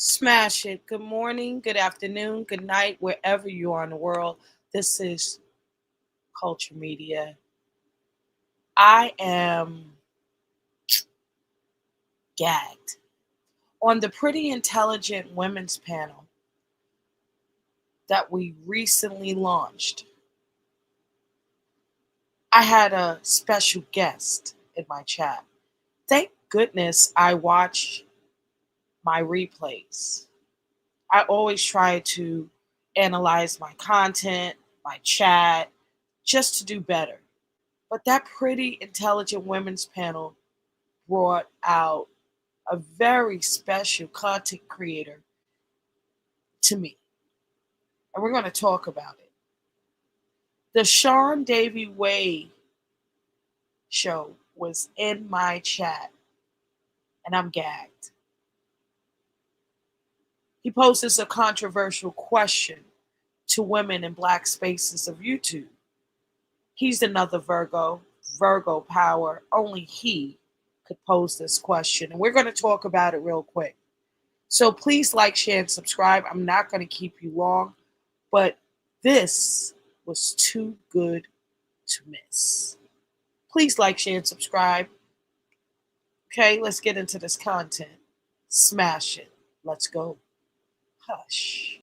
Smash it. Good morning, good afternoon, good night, wherever you are in the world. This is Culture Media. I am gagged. On the Pretty Intelligent Women's panel that we recently launched, I had a special guest in my chat. Thank goodness I watch my replays. I always try to analyze my content, my chat, just to do better. But that Pretty Intelligent Women's panel brought out a very special content creator to me. And we're going to talk about it. The Seandavieway show was in my chat, and I'm gagged. He poses a controversial question to women in black spaces of YouTube. He's another Virgo power. Only he could pose this question. And we're going to talk about it real quick. So please like, share, and subscribe. I'm not going to keep you long, but this was too good to miss. Please like, share, and subscribe. Okay, let's get into this content. Smash it. Let's go. Hush.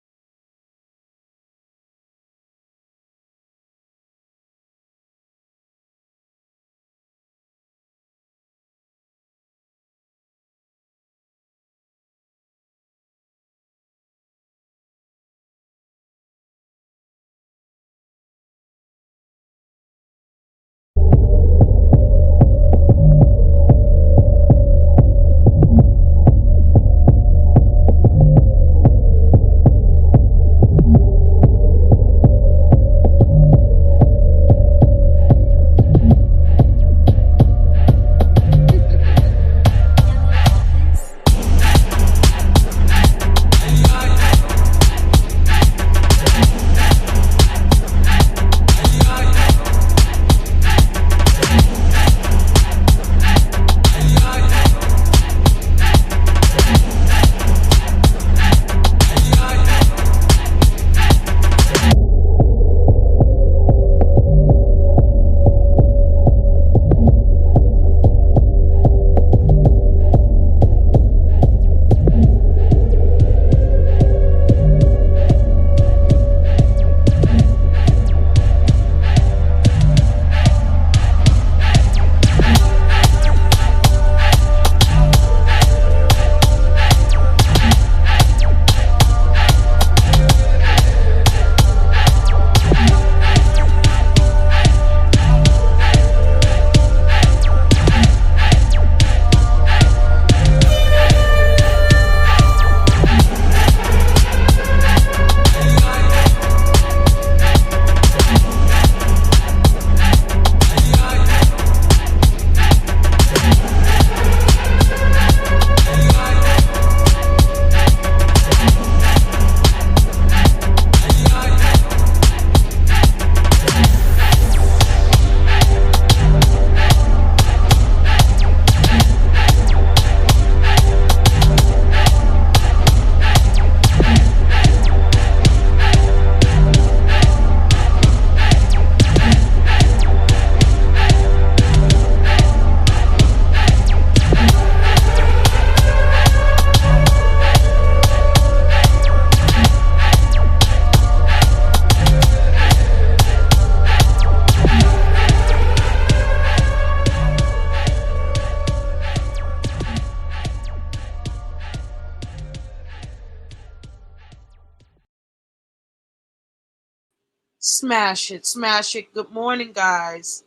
Smash it, smash it. Good morning, guys.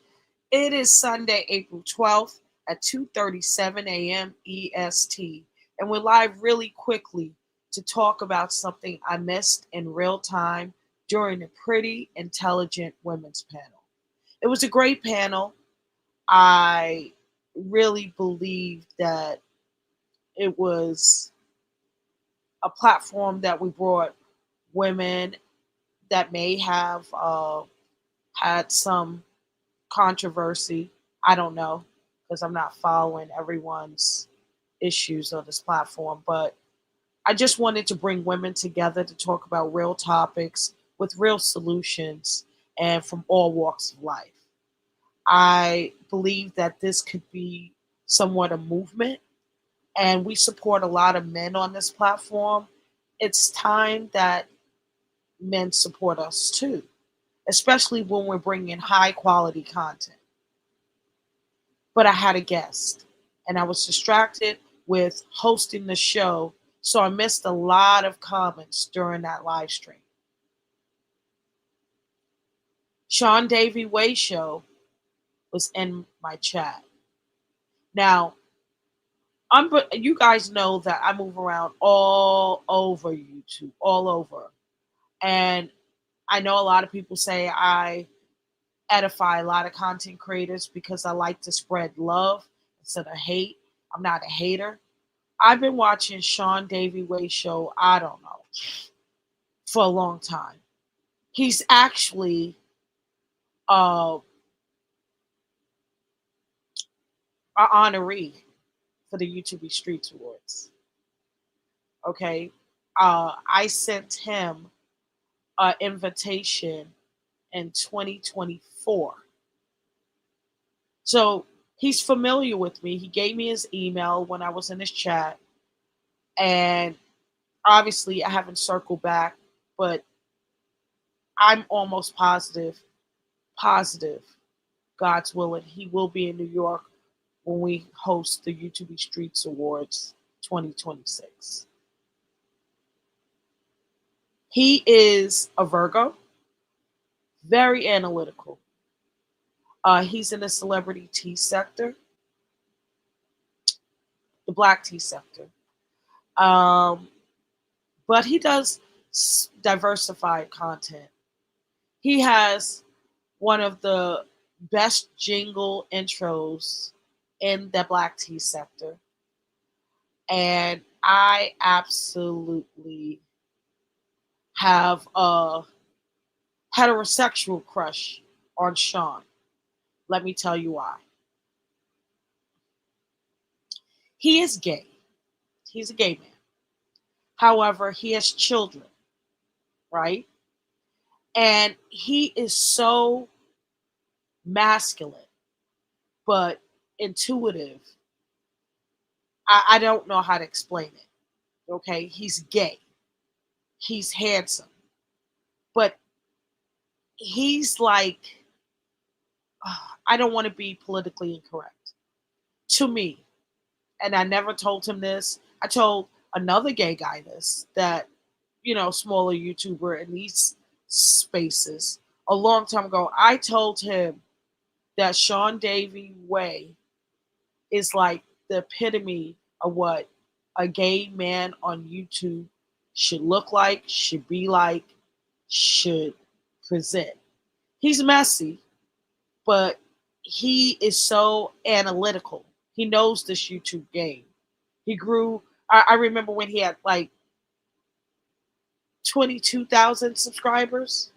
It is Sunday, April 12th at 2:37 a.m. EST. And we're live really quickly to talk about something I missed in real time during the Pretty Intelligent Women's panel. It was a great panel. I really believe that it was a platform that we brought women that may have had some controversy. I don't know because I'm not following everyone's issues on this platform, but I just wanted to bring women together to talk about real topics with real solutions and from all walks of life. I believe that this could be somewhat a movement, and we support a lot of men on this platform. It's time that men support us too, especially when we're bringing high quality content. But I had a guest, and I was distracted with hosting the show, so I missed a lot of comments during that live stream. Seandavieway show was in my chat. Now, you guys know that I move around all over YouTube, all over. And I know a lot of people say I edify a lot of content creators because I like to spread love instead of hate. I'm not a hater. I've been watching Seandavieway show, I don't know, for a long time. He's actually uh, an honoree for the YouTube Streets Awards. Okay. I sent him an invitation in 2024. So he's familiar with me. He gave me his email when I was in his chat. And obviously, I haven't circled back, but I'm almost positive, God's willing, he will be in New York when we host the YouTube Streets Awards 2026. He is a Virgo, very analytical. He's in the celebrity tea sector, the black tea sector. Um, but he does diversified content. He has one of the best jingle intros in the black tea sector. And I absolutely have a heterosexual crush on Sean. Let me tell you why. He is gay. He's a gay man. However, he has children, right? And he is so masculine, but intuitive. I don't know how to explain it. Okay. He's gay. He's handsome. But he's like, I don't want to be politically incorrect. To me, and I never told him this. I told another gay guy this, that, smaller YouTuber in these spaces a long time ago. I told him that Seandavieway is like the epitome of what a gay man on YouTube should look like, should be like, should present. He's messy, but he is so analytical. He knows this YouTube game. He grew. I remember when he had like 22,000 subscribers,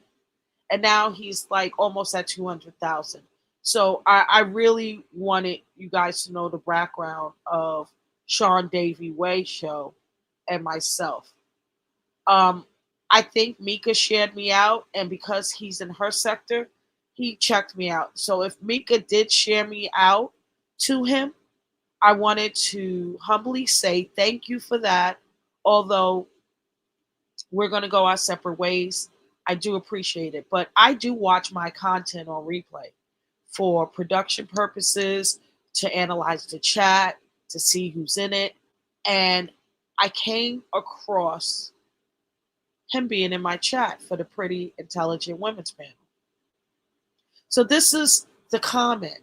and now he's like almost at 200,000. So I really wanted you guys to know the background of Seandavieway show and myself. Um, I think Mika shared me out, and because he's in her sector, he checked me out. So if Mika did share me out to him, I wanted to humbly say thank you for that. Although we're going to go our separate ways, I do appreciate it. But I do watch my content on replay for production purposes, to analyze the chat, to see who's in it. And I came across him being in my chat for the Pretty Intelligent Women's panel. So this is the comment,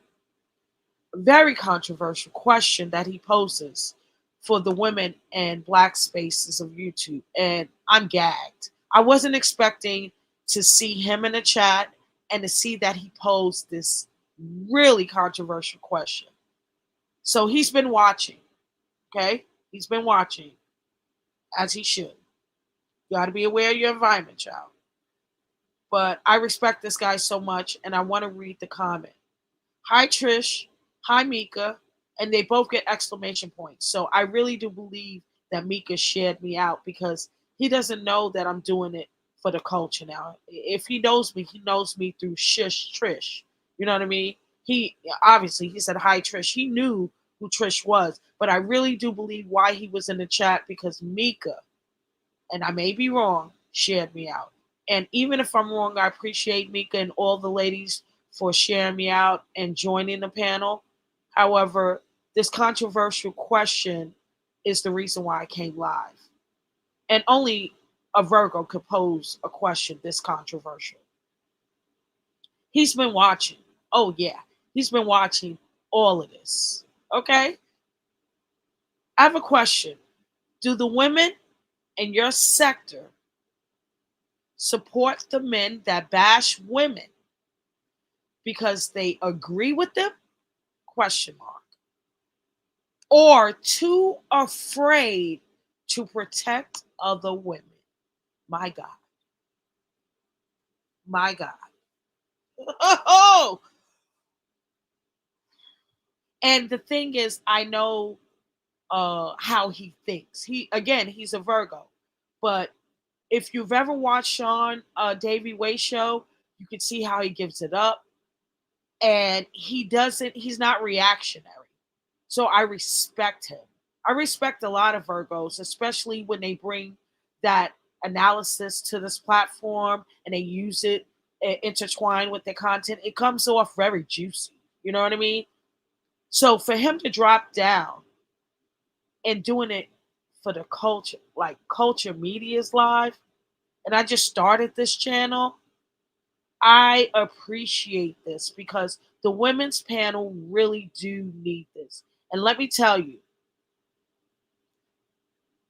very controversial question that he poses for the women and black spaces of YouTube. And I'm gagged. I wasn't expecting to see him in the chat and to see that he posed this really controversial question. So he's been watching, okay? He's been watching, as he should. You got to be aware of your environment, child. But I respect this guy so much, and I want to read the comment. Hi, Trish. Hi, Mika. And they both get exclamation points. So I really do believe that Mika shared me out because he doesn't know that I'm doing it for the culture now. If he knows me through Shush Trish. You know what I mean? He obviously he said hi Trish. He knew who Trish was, but I really do believe why he was in the chat because Mika, and I may be wrong, shared me out. And even if I'm wrong, I appreciate Mika and all the ladies for sharing me out and joining the panel. However, this controversial question is the reason why I came live. And only a Virgo could pose a question this controversial. He's been watching. Oh, yeah. He's been watching all of this. Okay? I have a question. Do the women in your sector support the men that bash women because they agree with them? Question mark. Or too afraid to protect other women? My God. My God. Oh, and the thing is, I know how he thinks. He's a Virgo, but if you've ever watched Sean Davy show, you can see how he gives it up, and he doesn't. He's not reactionary, so I respect him. I respect a lot of Virgos, especially when they bring that analysis to this platform and they use it intertwined with their content. It comes off very juicy. You know what I mean? So for him to drop down and doing it for the culture, like Culture Media's live, and I just started this channel, I appreciate this because the women's panel really do need this. And let me tell you,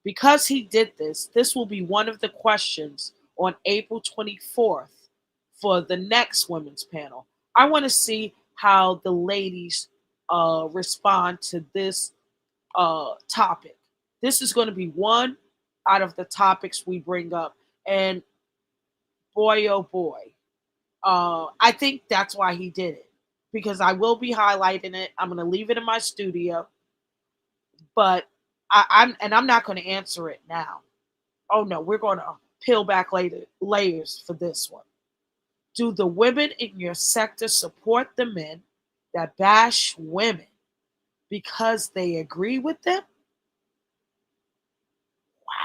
because he did this, this will be one of the questions on April 24th for the next women's panel. I want to see how the ladies respond to this topic. This is going to be one out of the topics we bring up. And boy, oh boy, I think that's why he did it. Because I will be highlighting it. I'm going to leave it in my studio. But I'm not going to answer it now. Oh no, we're going to peel back layers for this one. Do the women in your sector support the men that bash women because they agree with them?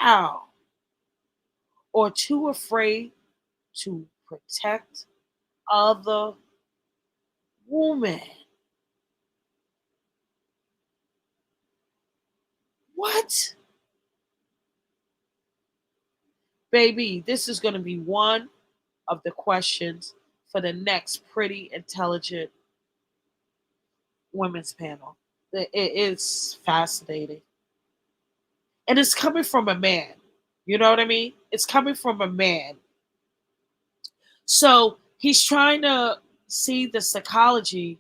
Wow. Or too afraid to protect other women? What? Baby, this is going to be one of the questions for the next pretty intelligent women's panel. It is fascinating. And it's coming from a man. You know what I mean? It's coming from a man. So he's trying to see the psychology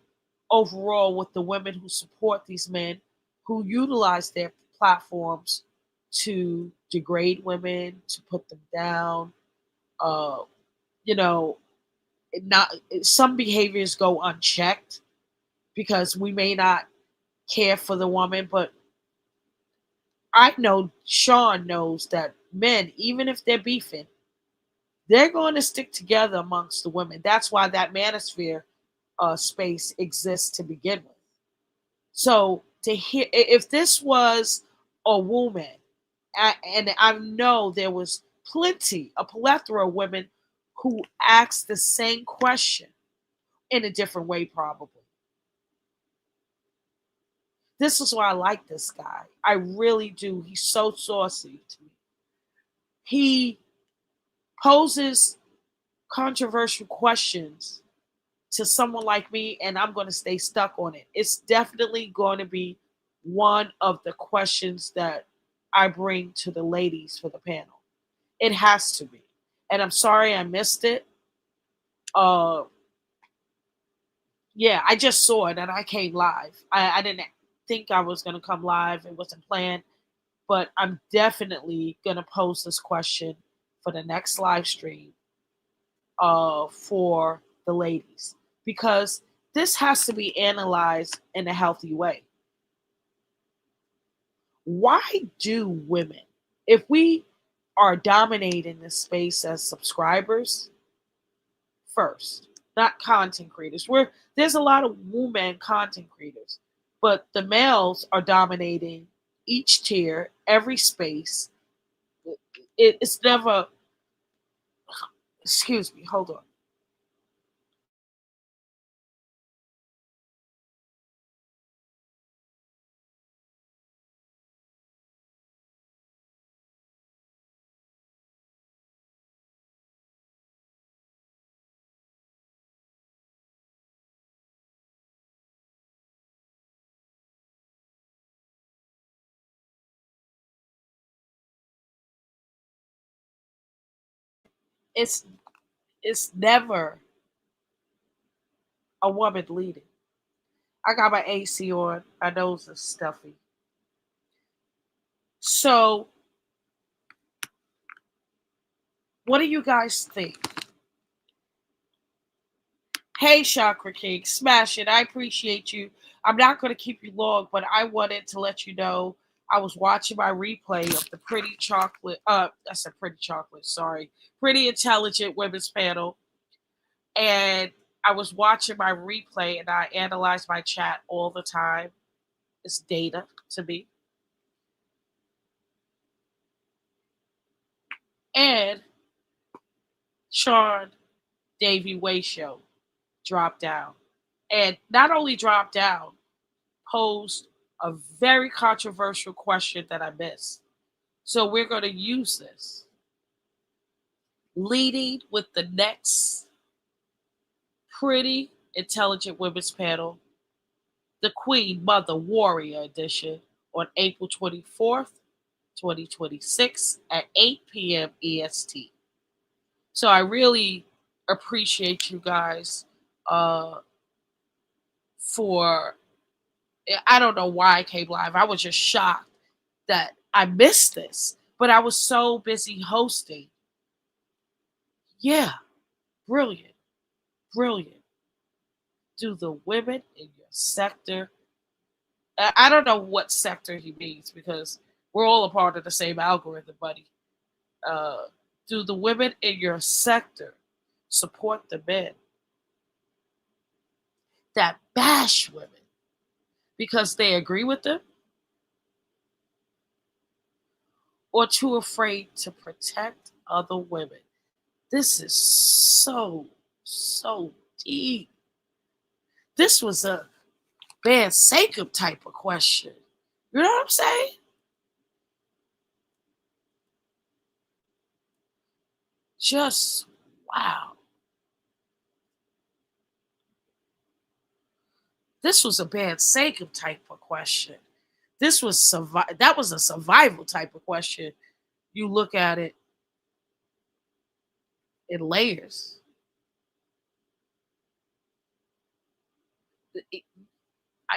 overall with the women who support these men who utilize their platforms to degrade women, to put them down. Uh, you know, not some behaviors go unchecked because we may not care for the woman, but I know Sean knows that men, even if they're beefing, they're going to stick together amongst the women. That's why that manosphere space exists to begin with. So to hear if this was a woman, and I know there was a plethora of women who asked the same question in a different way, probably. This is why I like this guy. I really do. He's so saucy to me. He poses controversial questions to someone like me, and I'm going to stay stuck on it. It's definitely going to be one of the questions that I bring to the ladies for the panel. It has to be. And I'm sorry I missed it. Uh, yeah, I just saw it and I came live. I didn't think I was going to come live. It wasn't planned. But I'm definitely going to pose this question for the next live stream for the ladies because this has to be analyzed in a healthy way. Why do women, if we are dominating this space as subscribers first, not content creators, where there's a lot of women content creators, but the males are dominating each tier, every space. It's never, excuse me, hold on. It's it's never a woman leading. I got my AC on. My nose is stuffy. So, what do you guys think? Hey, Chakra King, smash it. I appreciate you. I'm not going to keep you long, but I wanted to let you know I was watching my replay of the Pretty Chocolate. I said Pretty Chocolate. Sorry, Pretty Intelligent Women's Panel, and I was watching my replay, and I analyze my chat all the time. It's data to me, and Seandavieway show dropped down, and not only dropped down, posed a very controversial question that I missed. So we're going to use this. Leading with the next Pretty Intelligent Women's Panel, the Queen Mother Warrior Edition, on April 24th, 2026 at 8 p.m. EST. So I really appreciate you guys uh, for, I don't know why I came live. I was just shocked that I missed this, but I was so busy hosting. Yeah, brilliant, brilliant. Do the women in your sector? I don't know what sector he means because we're all a part of the same algorithm, buddy. Uh, do the women in your sector support the men that bash women because they agree with them or too afraid to protect other women? This is so deep. This was a Van Sakem type of question. You know what I'm saying? Just wow. This was a Van Sakem type of question. That was a survival type of question. You look at it in layers.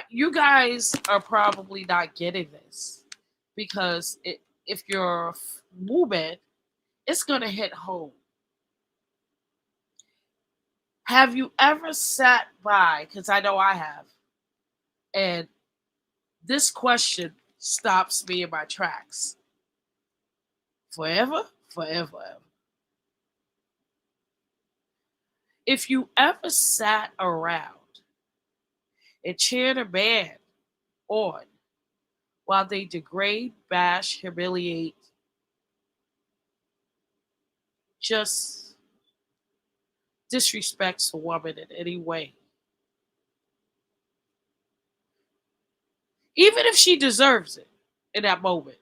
You guys are probably not getting this because if you're a woman, it's gonna hit home. Have you ever sat by? Because I know I have, and this question stops me in my tracks. Forever, forever, ever. If you ever sat around and cheered a man on while they degrade, bash, humiliate, just disrespects a woman in any way, even if she deserves it in that moment,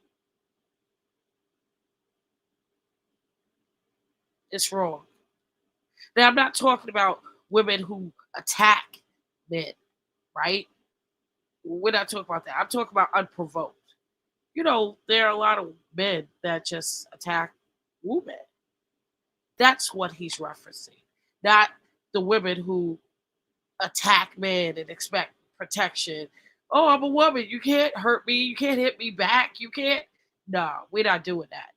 it's wrong. Now, I'm not talking about women who attack men, right? We're not talking about that. I'm talking about unprovoked. You know, there are a lot of men that just attack women. That's what he's referencing, not the women who attack men and expect protection. Oh, I'm a woman. You can't hurt me. You can't hit me back. You can't. No, we're not doing that.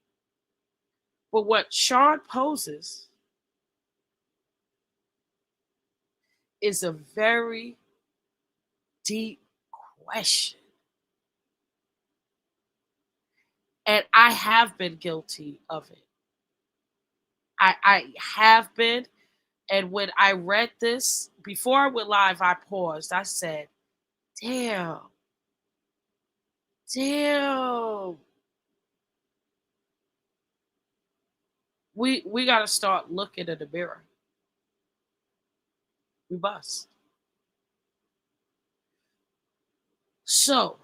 But what Sean poses is a very deep question. And I have been guilty of it. I have been. And when I read this, before I went live, I paused. I said, damn, damn. We gotta start looking in the mirror. We must. So,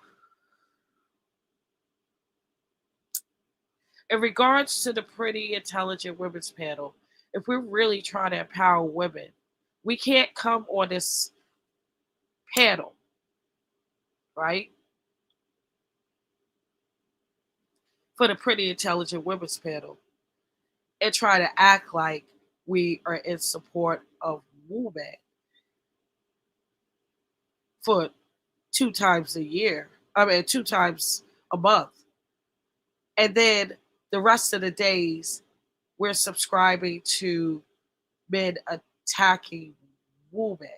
in regards to the Pretty Intelligent Women's panel, if we're really trying to empower women, we can't come on this panel, right? For the Pretty Intelligent Women's panel and try to act like we are in support of women for 2 times a year. I mean, 2 times a month. And then the rest of the days, we're subscribing to men attacking women,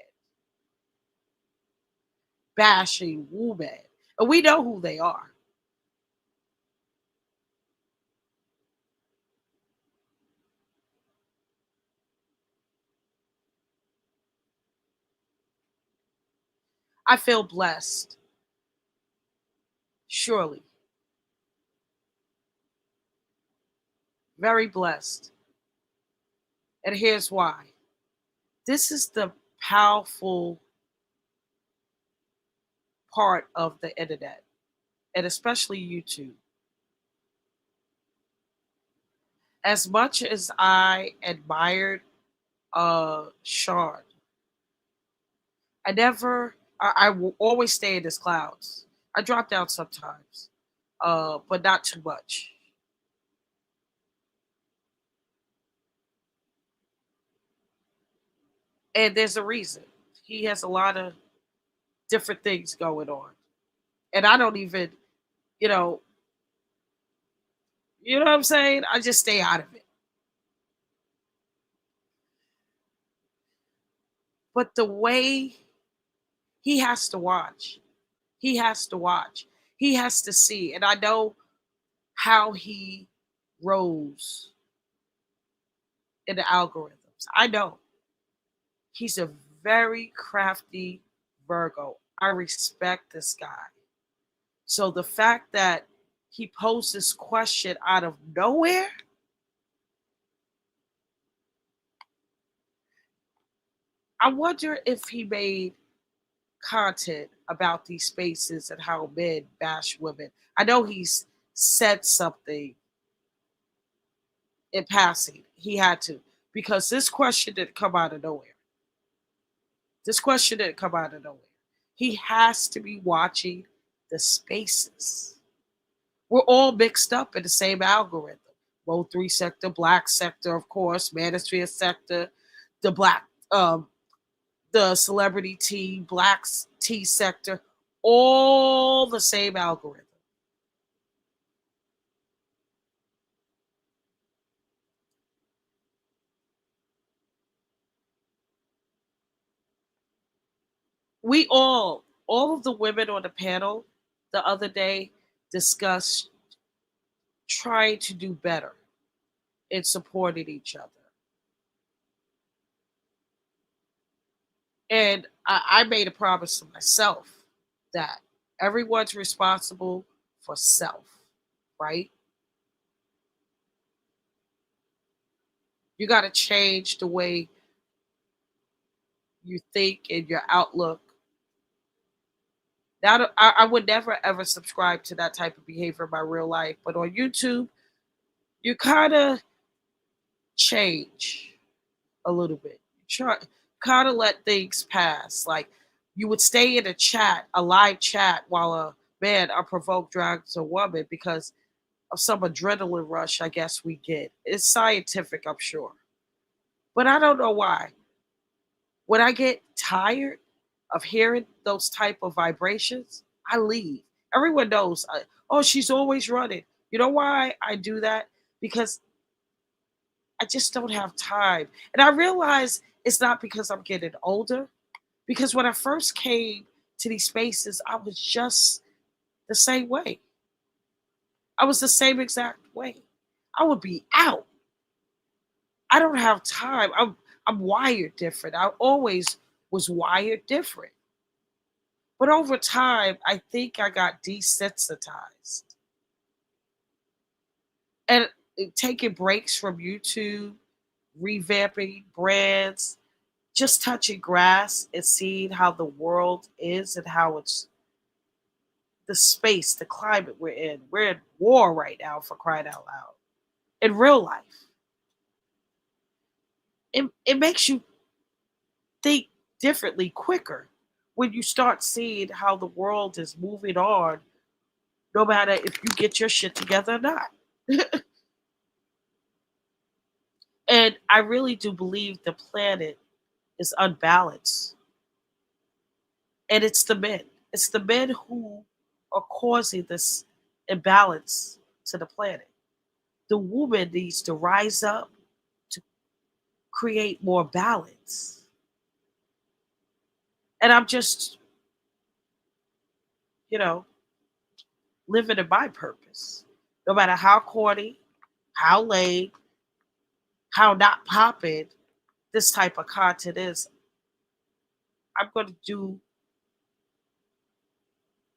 bashing women. And we know who they are. I feel blessed, surely, very blessed. And here's why. This is the powerful part of the internet, and especially YouTube. As much as I admired Sean, I will always stay in his clouds. I drop down sometimes, but not too much. And there's a reason. He has a lot of different things going on. And I don't even, you know, you know what I'm saying? I just stay out of it. But the way he has to watch, he has to watch, he has to see. And I know how he rose in the algorithms. I know he's a very crafty Virgo. I respect this guy. So the fact that he posed this question out of nowhere, I wonder if he made content about these spaces and how men bash women. I know he's said something in passing. He had to, because this question didn't come out of nowhere. This question didn't come out of nowhere. He has to be watching the spaces. We're all mixed up in the same algorithm. Low three sector, black sector, of course, manosphere sector, the black, the celebrity T, black T sector, all the same algorithm. We all of the women on the panel the other day discussed trying to do better in supporting each other. And I made a promise to myself that everyone's responsible for self, right? You got to change the way you think and your outlook. Now, I would never ever subscribe to that type of behavior in my real life, but on YouTube, you kind of change a little bit. Try kind of let things pass. Like you would stay in a chat, a live chat, while a man unprovoked drags a woman because of some adrenaline rush. I guess we get. It's scientific, I'm sure, but I don't know why. When I get tired of hearing those type of vibrations, I leave. Everyone knows. Oh, she's always running. You know why I do that? Because I just don't have time. And I realize it's not because I'm getting older. Because when I first came to these spaces, I was just the same way. I was the same exact way. I would be out. I don't have time. I'm wired different. I always was wired different. But over time, I think I got desensitized. And taking breaks from YouTube, revamping brands, just touching grass and seeing how the world is and how it's the space, the climate we're in. We're in war right now, for crying out loud. In real life, it makes you think differently quicker when you start seeing how the world is moving on, no matter if you get your shit together or not. And I really do believe the planet is unbalanced. And it's the men. It's the men who are causing this imbalance to the planet. The woman needs to rise up to create more balance. And I'm just, you know, living in my purpose. No matter how corny, how lame, how not popping this type of content is, I'm going to do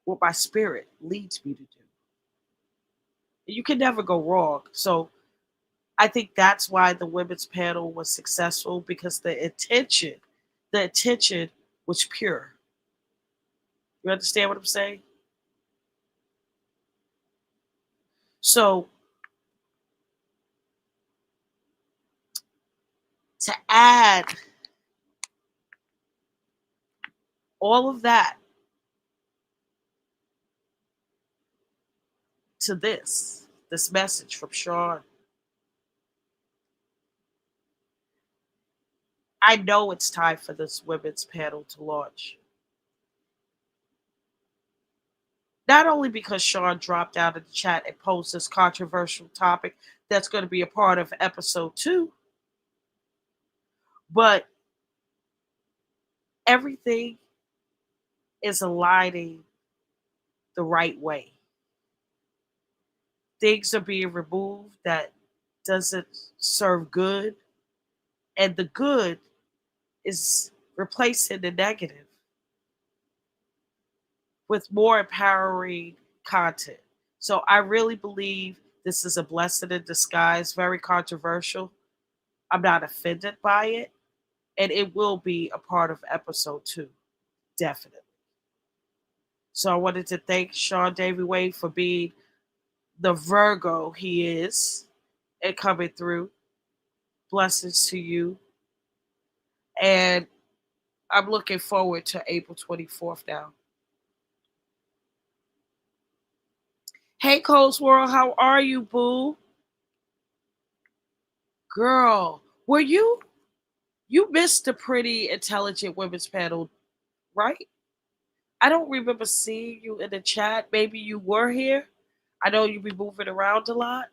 what my spirit leads me to do. You can never go wrong. So I think that's why the women's panel was successful because the intention was pure. You understand what I'm saying? So to add all of that to this message from Sean, I know it's time for this women's panel to launch. Not only because Sean dropped out of the chat and posed this controversial topic that's going to be a part of episode 2, but everything is aligning the right way. Things are being removed that doesn't serve good, and the good is replacing the negative with more empowering content. So I really believe this is a blessing in disguise, very controversial. I'm not offended by it, and it will be a part of episode 2, definitely. So I wanted to thank Seandavieway for being the Virgo he is and coming through. Blessings to you. And I'm looking forward to April 24th now. Hey, Coles World, how are you, boo? Girl, were you missed the pretty intelligent women's panel, right? I don't remember seeing you in the chat. Maybe you were here. I know you be moving around a lot,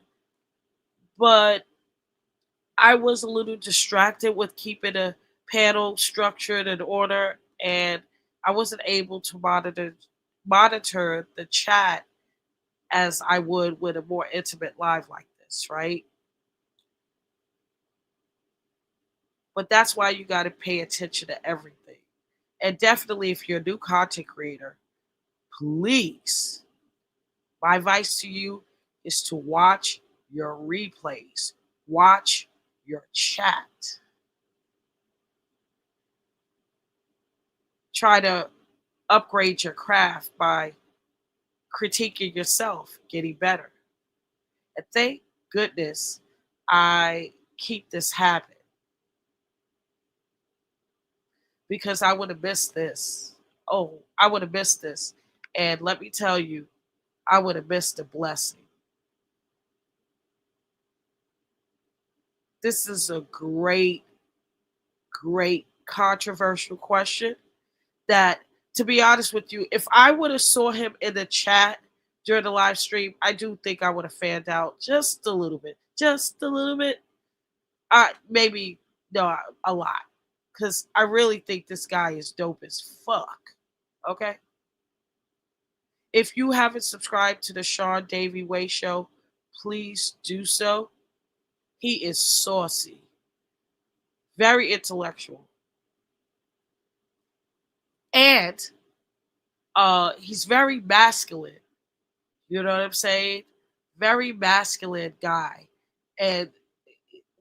but I was a little distracted with keeping a panel structured in order, and I wasn't able to monitor the chat as I would with a more intimate live like this, right? But that's why you got to pay attention to everything. And definitely, if you're a new content creator, please, my advice to you is to watch your replays, watch your chat. Try to upgrade your craft by critiquing yourself, getting better. And thank goodness I keep this habit because I would have missed this. Oh, I would have missed this. And let me tell you, I would have missed a blessing. This is a great, great controversial question that, to be honest with you, if I would have saw him in the chat during the live stream, I do think I would have fanned out just a little bit. Just a little bit. Maybe, no, a lot. Because I really think this guy is dope as fuck. Okay? If you haven't subscribed to the Seandavieway show, please do so. He is saucy, very intellectual, and he's very masculine. You know what I'm saying? Very masculine guy. And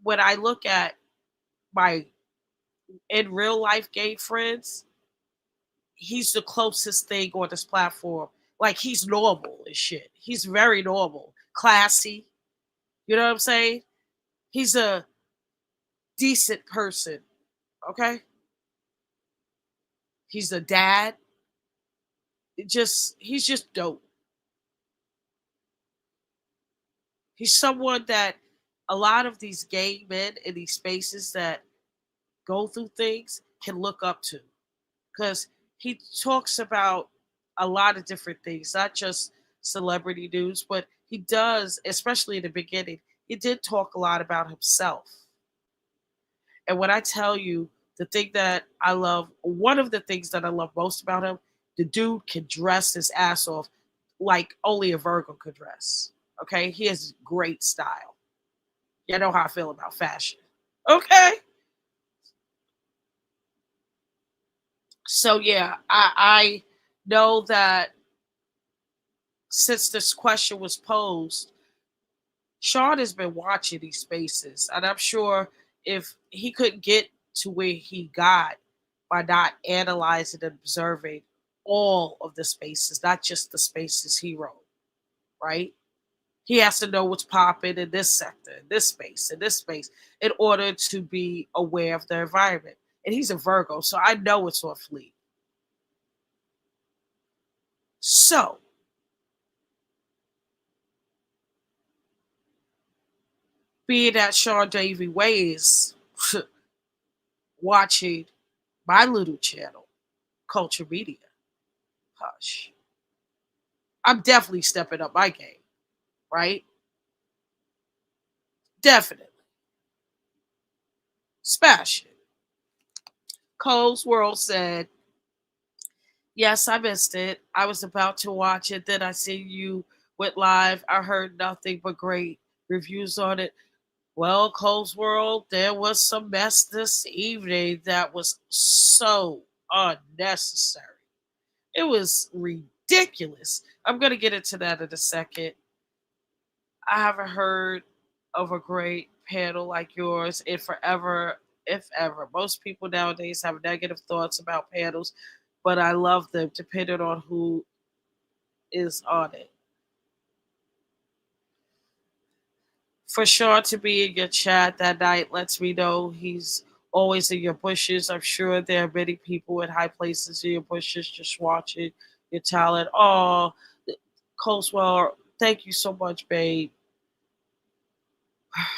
when I look at my in real life gay friends, he's the closest thing on this platform. Like he's normal and shit. He's very normal, classy. You know what I'm saying? He's a decent person. Okay, he's a dad. He's just dope. He's someone that a lot of these gay men in these spaces that go through things can look up to because he talks about a lot of different things, not just celebrity news, but he does, especially in the beginning, he did talk a lot about himself. And when I tell you the thing that I love, one of the things that I love most about him, the dude can dress his ass off like only a Virgo could dress. Okay, he has great style. You know how I feel about fashion. Okay, so yeah, I know that since this question was posed, Sean has been watching these spaces, and I'm sure if he couldn't get to where he got by not analyzing and observing all of the spaces, not just the spaces he wrote, right? He has to know what's popping in this sector, in this space, in order to be aware of the environment. And he's a Virgo, so I know it's on fleek. So, being that Sean Davy Ways watching my little channel, Culture Media, hush, I'm definitely stepping up my game, right? Definitely. Smash it. Cole's World said, yes, I missed it. I was about to watch it. Then I see you went live. I heard nothing but great reviews on it. Well, Cole's World, there was some mess this evening that was so unnecessary. It was ridiculous. I'm going to get into that in a second. I haven't heard of a great panel like yours in forever, if ever. Most people nowadays have negative thoughts about panels, but I love them depending on who is on it. For sure to be in your chat that night lets me know he's always in your bushes. I'm sure there are many people in high places in your bushes just watching your talent. Oh, Coaswell, thank you so much, babe.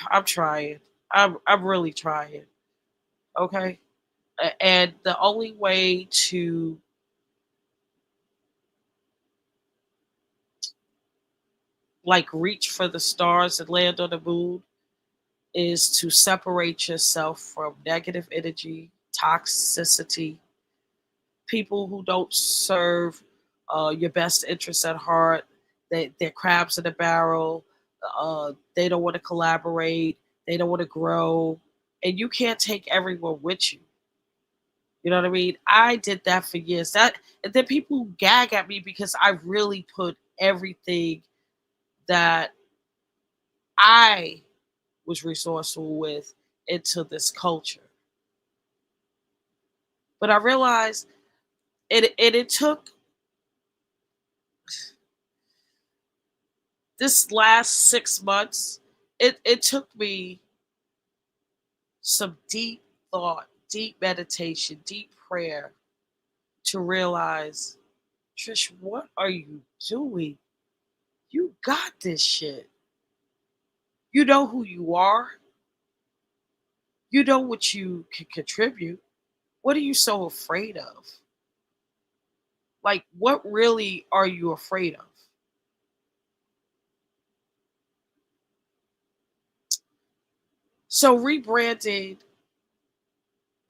I'm trying. I'm really trying. Okay. And the only way to like reach for the stars and land on the moon is to separate yourself from negative energy, toxicity, people who don't serve your best interests at heart. They're crabs in the barrel. They don't want to collaborate. They don't want to grow. And you can't take everyone with you. You know what I mean? I did that for years. That and then people gag at me because I really put everything that I was resourceful with into this culture. But I realized it took this last 6 months, it took me some deep thought, deep meditation, deep prayer to realize, Trish, what are you doing? You got this shit. You know who you are. You know what you can contribute. What are you so afraid of? Like, what really are you afraid of? So, rebranding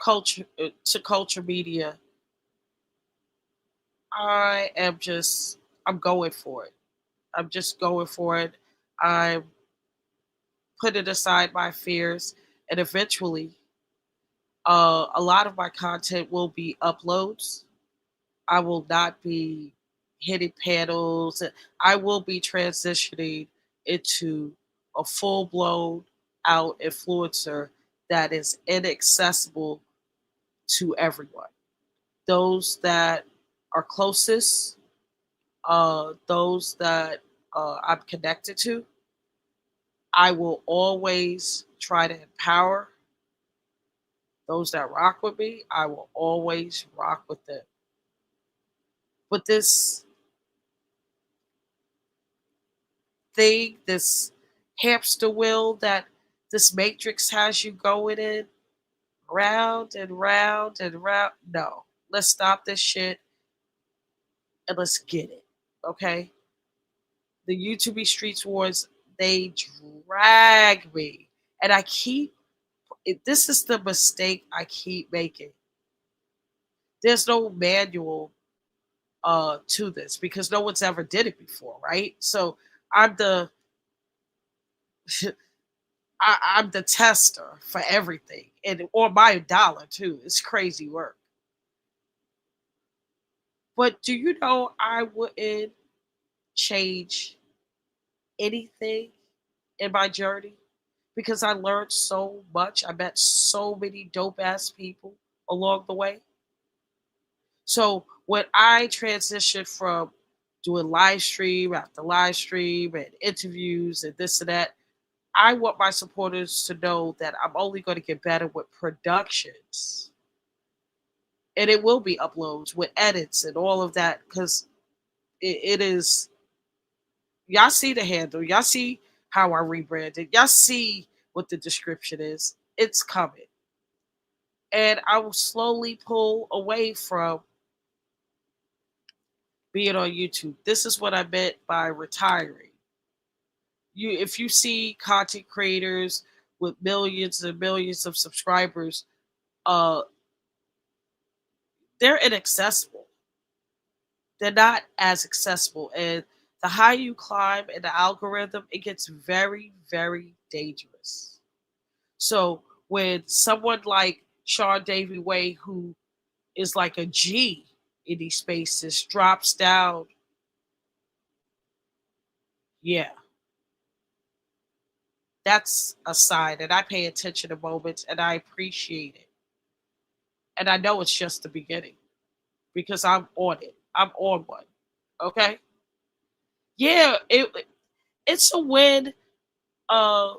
culture to culture media, I am just I'm going for it. I'm just going for it. I'm putting aside my fears, and eventually, a lot of my content will be uploads. I will not be hitting panels. I will be transitioning into a full blown out influencer that is inaccessible to everyone. Those that are closest, those that I'm connected to, I will always try to empower. Those that rock with me, I will always rock with them. But this thing, this hamster wheel that this matrix has you going in, round and round and round. No, let's stop this shit and let's get it. Okay? The YouTube Streets Wars, they drag me. And I keep, this is the mistake I keep making. There's no manual to this because no one's ever did it before, right? So I'm the I'm the tester for everything, and or my dollar too. It's crazy work. But do you know I wouldn't change anything in my journey because I learned so much. I met so many dope ass people along the way. So when I transitioned from doing live stream after live stream and interviews and this and that, I want my supporters to know that I'm only going to get better with productions. And it will be uploads with edits and all of that because it is, y'all see the handle, y'all see how I rebranded, y'all see what the description is. It's coming. And I will slowly pull away from being on YouTube. This is what I meant by retiring. If you see content creators with millions and millions of subscribers, uh they're inaccessible. They're not as accessible. And the higher you climb in the algorithm, it gets very, very dangerous. So when someone like Seandavieway, who is like a G in these spaces, drops down, yeah, that's a sign. And I pay attention to moments and I appreciate it. And I know it's just the beginning because I'm on it. I'm on one. Okay. Yeah, it's a win. Uh,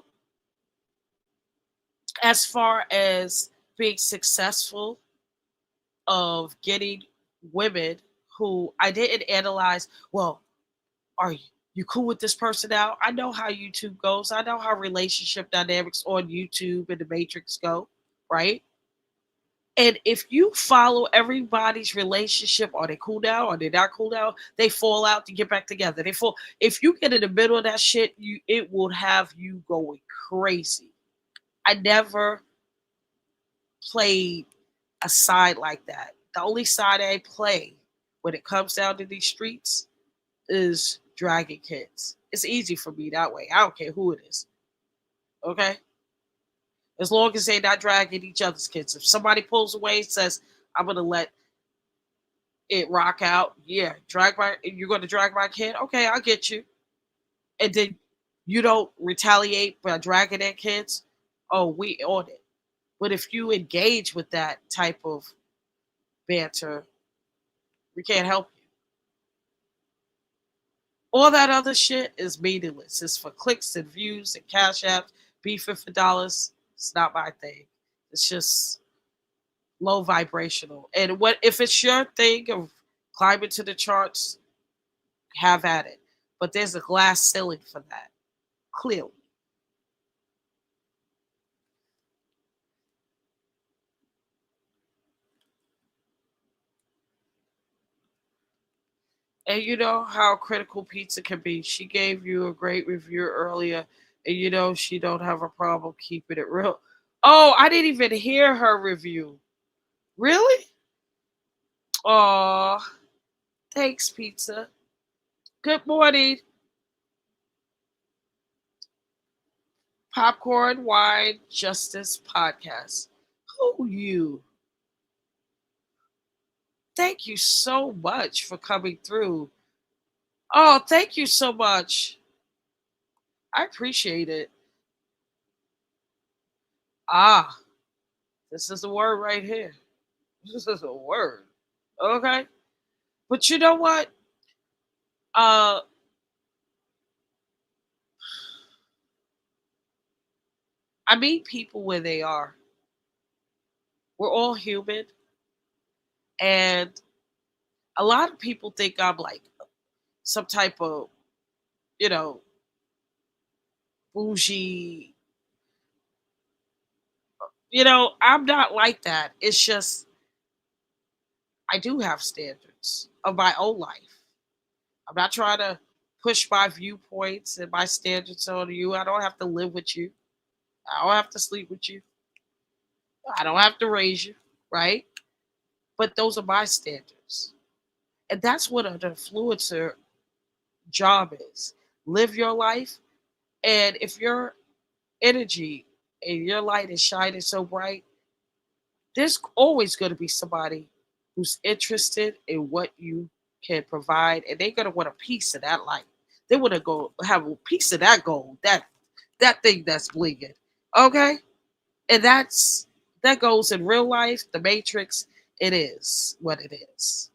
as far as being successful of getting women who I didn't analyze, well, are you cool with this person now? I know how YouTube goes. I know how relationship dynamics on YouTube and the Matrix go, right? And if you follow everybody's relationship, are they cool now? Are they not cool now? They fall out to get back together. They fall. If you get in the middle of that shit, it will have you going crazy. I never played a side like that. The only side I play when it comes down to these streets is dragging kids. It's easy for me that way. I don't care who it is. Okay? As long as they're not dragging each other's kids. If somebody pulls away and says, I'm gonna let it rock out, yeah, you're gonna drag my kid? Okay, I'll get you. And then you don't retaliate by dragging their kids, oh, we on it. But if you engage with that type of banter, we can't help you. All that other shit is meaningless. It's for clicks and views and cash apps, beefing for dollars. It's not my thing. It's just low vibrational. And what if it's your thing of climbing to the charts, have at it. But there's a glass ceiling for that, clearly. And you know how critical pizza can be. She gave you a great review earlier, and you know she don't have a problem keeping it real. Oh, I didn't even hear her review. Really? Aw, thanks, pizza. Good morning, Popcorn Wine Justice Podcast. Who you? Thank you so much for coming through. Oh, thank you so much. I appreciate it. Ah, this is a word right here. This is a word. Okay. But you know what? Uh I meet people where they are. We're all human, and a lot of people think I'm like some type of, you know, bougie. I'm not like that. It's just I do have standards of my own life. I'm not trying to push my viewpoints and my standards on you. I don't have to live with you. I don't have to sleep with you. I don't have to raise you, right? But those are my standards. And that's what an influencer job is. Live your life. And if your energy and your light is shining so bright, there's always going to be somebody who's interested in what you can provide, and they're going to want a piece of that light. They want to go have a piece of that gold, that thing that's blinging. Okay, and that goes in real life. The Matrix, it is what it is.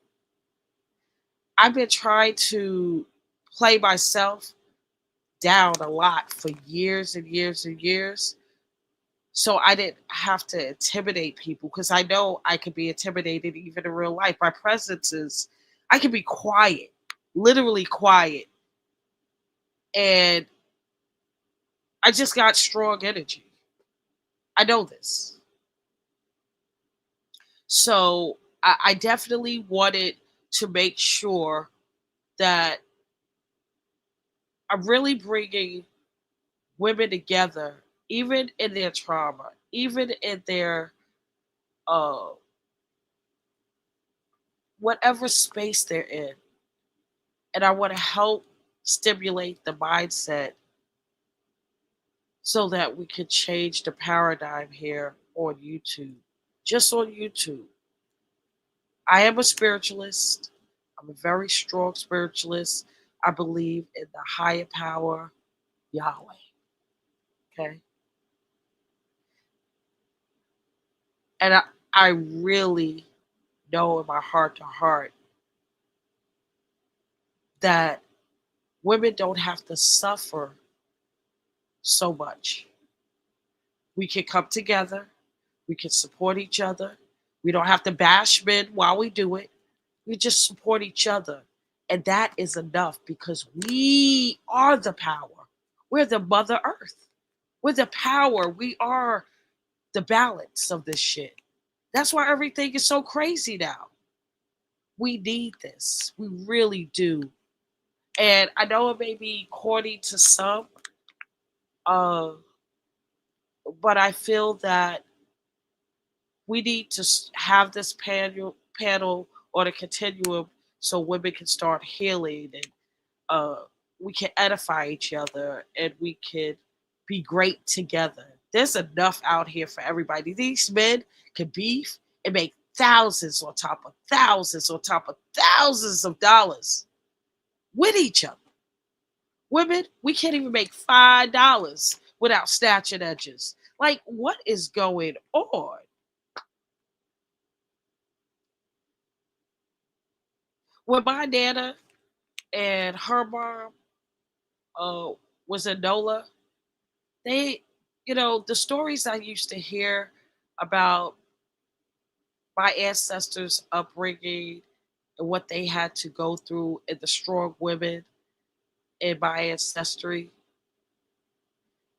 I've been trying to play myself down a lot for years and years and years, so I didn't have to intimidate people because I know I could be intimidated even in real life. My presence is, I can be quiet, literally quiet, and I just got strong energy. I know this. So I definitely wanted to make sure that I'm really bringing women together, even in their trauma, even in their uh, whatever space they're in. And I want to help stimulate the mindset so that we could change the paradigm here on YouTube. Just on YouTube. I am a spiritualist. I'm a very strong spiritualist. I believe in the higher power, Yahweh. Okay. And I really know in my heart to heart that women don't have to suffer so much. We can come together. We can support each other. We don't have to bash men while we do it. We just support each other. And that is enough because we are the power. We're the Mother Earth. We're the power. We are the balance of this shit. That's why everything is so crazy now. We need this. We really do. And I know it may be corny to some, uh, but I feel that we need to have this panel or the continuum so women can start healing and uh, we can edify each other and we can be great together. There's enough out here for everybody. These men can beef and make thousands on top of thousands on top of thousands of dollars with each other. Women, we can't even make $5 without snatching edges. Like, what is going on? When my nana and her mom uh, was in NOLA, they, the stories I used to hear about my ancestors' upbringing and what they had to go through and the strong women in my ancestry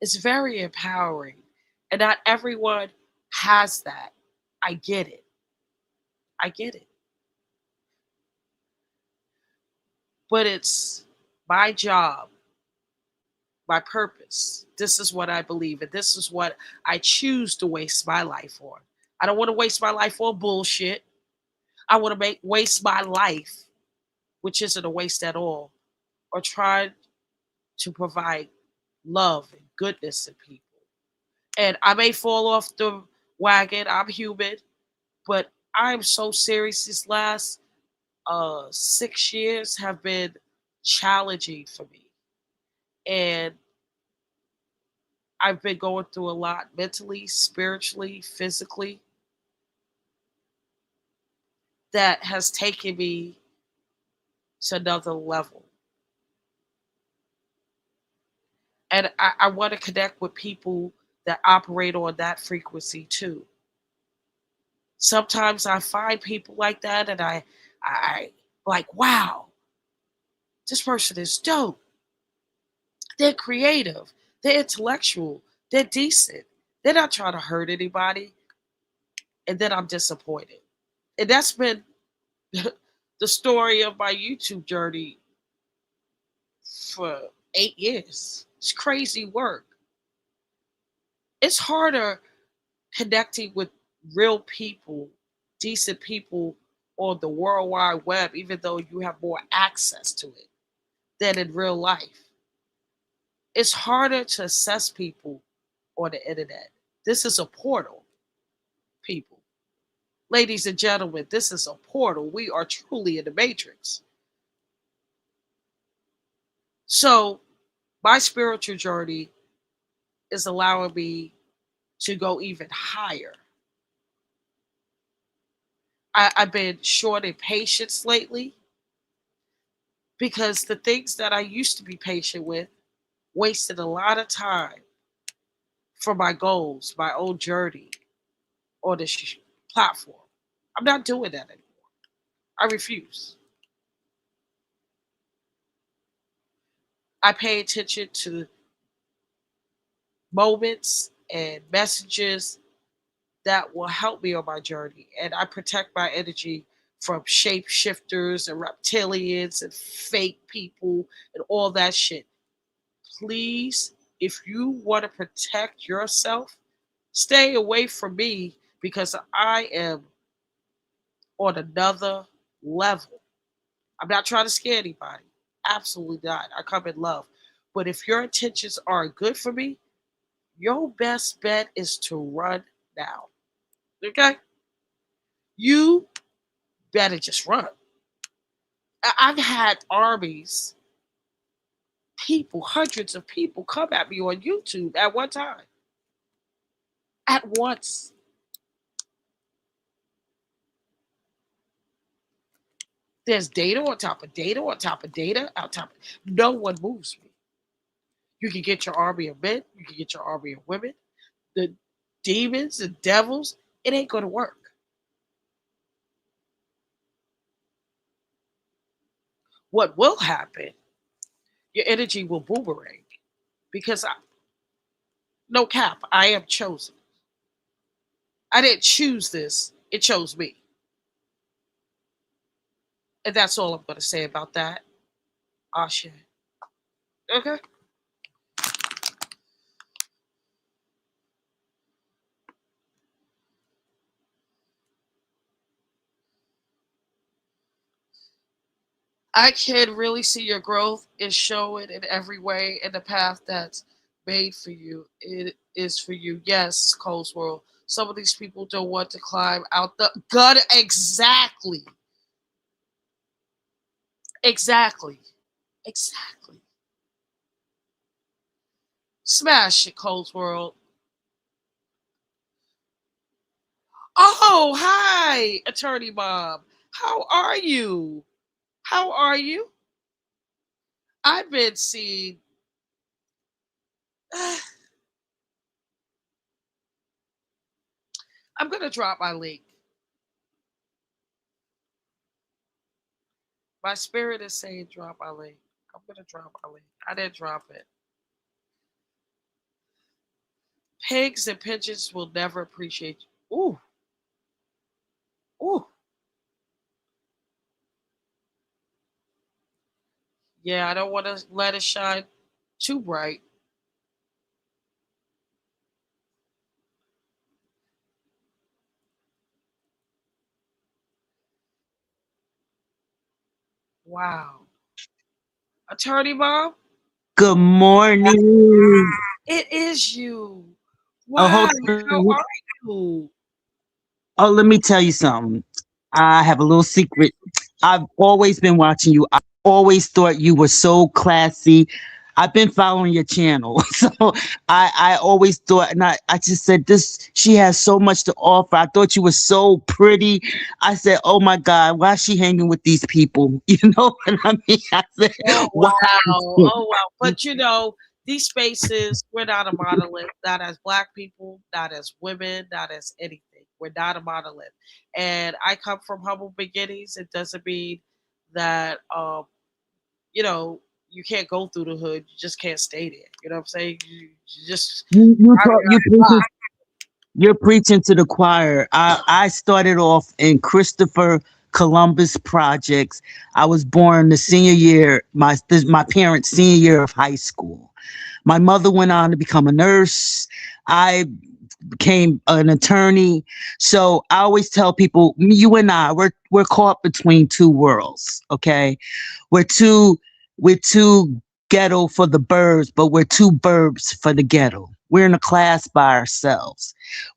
is very empowering. And not everyone has that. I get it. I get it. But it's my job, my purpose. This is what I believe, and this is what I choose to waste my life on. I don't want to waste my life on bullshit. I want to make waste my life, which isn't a waste at all, or try to provide love and goodness in people. And I may fall off the wagon. I'm human, but I'm so serious. These last 6 years have been challenging for me, and I've been going through a lot mentally, spiritually, physically, that has taken me to another level. And I want to connect with people that operate on that frequency too. Sometimes I find people like that, and I like, wow, this person is dope. They're creative. They're intellectual. They're decent. They're not trying to hurt anybody. And then I'm disappointed. And that's been the story of my YouTube journey for 8 years. It's crazy work. It's harder connecting with real people, decent people on the World Wide Web, even though you have more access to it than in real life. It's harder to assess people on the internet. This is a portal, people. Ladies and gentlemen, this is a portal. We are truly in the matrix. So, my spiritual journey is allowing me to go even higher. I've been short in patience lately because the things that I used to be patient with wasted a lot of time for my goals, my own journey on this platform. I'm not doing that anymore. I refuse. I pay attention to moments and messages that will help me on my journey. And I protect my energy from shapeshifters and reptilians and fake people and all that shit. Please, if you want to protect yourself, stay away from me because I am on another level. I'm not trying to scare anybody. Absolutely not. I come in love. But if your intentions aren't good for me, your best bet is to run now. Okay? You better just run. I've had armies, people, hundreds of people come at me on YouTube at one time. At once. There's data on top of data on top of data on top of no one moves me. You can get your army of men, you can get your army of women, the demons and devils, it ain't gonna work. What will happen, your energy will boomerang because no cap, I am chosen. I didn't choose this, it chose me. And that's all I'm gonna say about that. Asha. Okay. I can really see your growth and show it in every way in the path that's made for you. It is for you. Yes, Cole's World. Some of these people don't want to climb out the gut. Exactly. Exactly. Exactly. Smash it, Cole's World. Oh, hi, Attorney Mom. How are you? How are you? I've been seeing. I'm gonna drop my link. My spirit is saying drop my link. I'm gonna drop my link. I didn't drop it. Pigs and pigeons will never appreciate you. Ooh, ooh. Yeah, I don't want to let it shine too bright. Wow. Attorney Mom? Good morning. It is you. Oh, Wow, hold how on. are you? Oh, let me tell you something. I have a little secret. I've always been watching you. I always thought you were so classy. I've been following your channel. So I always thought, and I just said, this, she has so much to offer. I thought you were so pretty. I said, oh my God, why is she hanging with these people? You know what I mean? I said, Oh why? wow. Oh wow. But these spaces, we're not a monolith, not as black people, not as women, not as anything. We're not a monolith. And I come from humble beginnings. It doesn't mean that you know, you can't go through the hood. You just can't stay there. You know what I'm saying? You just You drive talk, around the block. you're preaching to the choir. I started off in Christopher Columbus projects. I was born the senior year, my parents' senior year of high school. My mother went on to become a nurse. I became an attorney. So I always tell people, you and I, we're caught between two worlds. Okay, we're too we're too ghetto for the burbs, but we're too burbs for the ghetto. We're in a class by ourselves.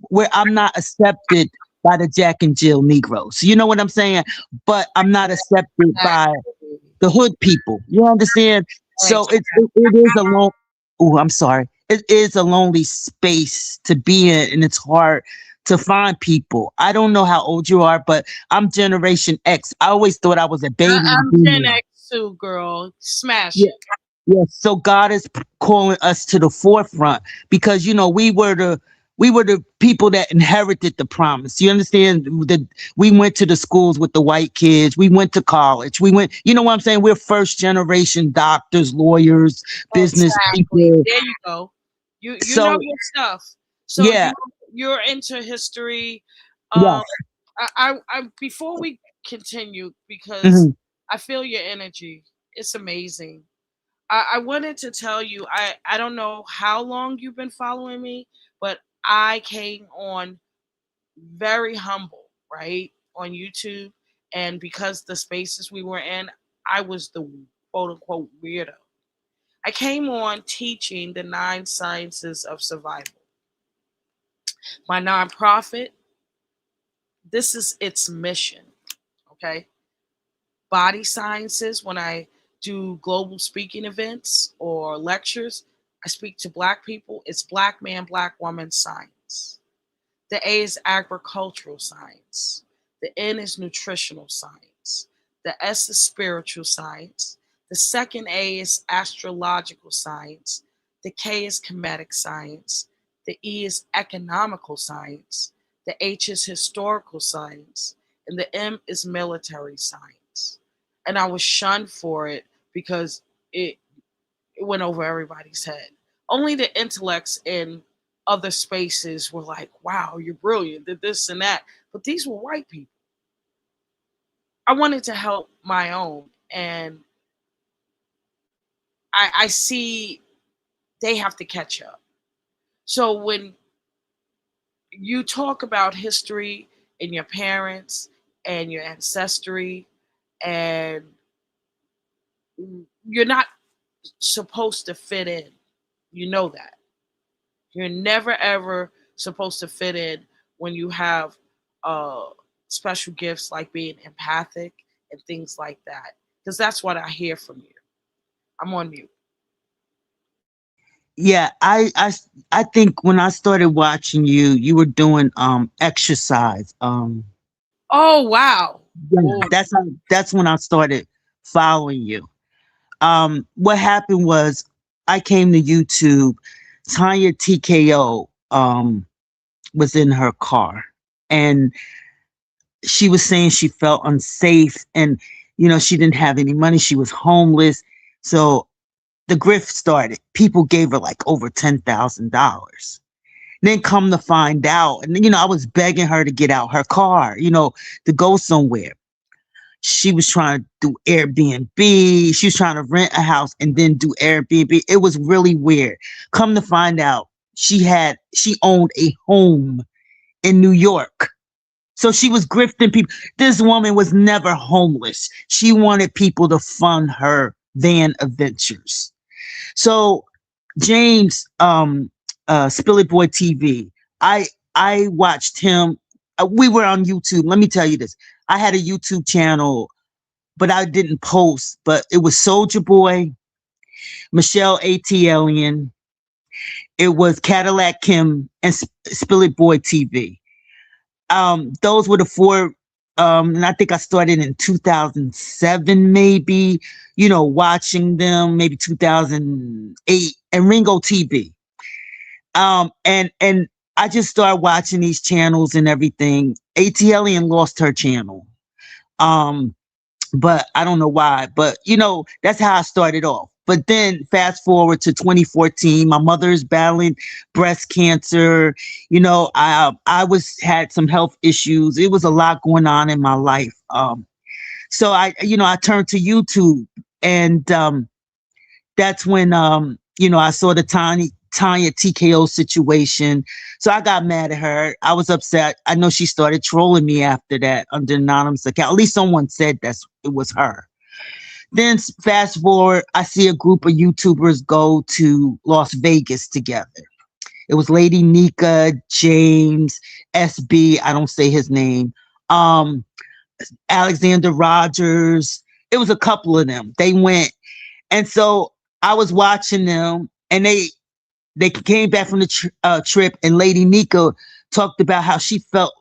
Where I'm not accepted by the Jack and Jill Negroes. You know what I'm saying? But I'm not accepted by Exactly. the hood people. You understand? So it is a long. Oh, I'm sorry. It is a lonely space to be in, and it's hard to find people. I don't know how old you are, but I'm Generation X. I always thought I was a baby I'm Gen boomer. X too, girl. Smash Yeah, it. yes, so God is calling us to the forefront because we were the people that inherited the promise. You understand that we went to the schools with the white kids. We went to college. We went. You know what I'm saying? We're first generation doctors, lawyers, business Exactly. people. There you go. You know So your stuff. So yeah, you're into history. Um, yes, I before we continue because hmm I feel your energy. It's amazing. I wanted to tell you. I don't know how long you've been following me, but I came on very humble, right, on YouTube, and because the spaces we were in, I was the quote unquote weirdo. I came on teaching the 9 sciences of survival. My nonprofit, this is its mission. Okay. Body sciences, when I do global speaking events or lectures, I speak to black people. It's black man, black woman science. The A is agricultural science. The N is nutritional science. The S is spiritual science. The second A is astrological science. The K is comedic science. The E is economical science. The H is historical science. And the M is military science. And I was shunned for it because it it went over everybody's head. Only the intellects in other spaces were like, wow, you're brilliant, did this and that. But these were white people. I wanted to help my own. And I see they have to catch up. So when you talk about history and your parents and your ancestry, and you're not supposed to fit in, you know that. You're never ever supposed to fit in when you have uh, special gifts like being empathic and things like that. Because that's what I hear from you. I'm on mute. yeah. I think when I started watching you, you were doing exercise. Oh wow. Yeah, Oh, that's when I started following you. What happened was I came to YouTube. Tanya TKO was in her car, and she was saying she felt unsafe, and she didn't have any money. She was homeless. So the grift started. People gave her like over $10,000. Then come to find out, and I was begging her to get out her car, to go somewhere. She was trying to do Airbnb. She was trying to rent a house and then do Airbnb. It was really weird. Come to find out, she owned a home in New York. So she was grifting people. This woman was never homeless. She wanted people to fund her van adventures. So James, Spill It Boy TV, I I watched him. We were on YouTube. Let me tell you this. I had a YouTube channel, but I didn't post. But it was Soldier Boy, Michelle A.T. Alien, it was Cadillac Kim, and Spill It Boy TV. Those were the four. And I think I started in 2007, maybe, watching them, maybe 2008, and Ringo TV. And I just started watching these channels and everything. ATLian lost her channel. Um, but I don't know why. But that's how I started off. But then fast forward to 2014, my mother's battling breast cancer. I was had some health issues. It was a lot going on in my life. So I turned to YouTube, and that's when I saw the Tanya TKO situation. So I got mad at her. I was upset. I know she started trolling me after that under anonymous account. At least someone said it was her. Then fast forward, I see a group of YouTubers go to Las Vegas together. It was Lady Nika, James, SB, I don't say his name, Alexander Rogers. It was a couple of them. They went. And so I was watching them, and they came back from the trip, and Lady Nika talked about how she felt,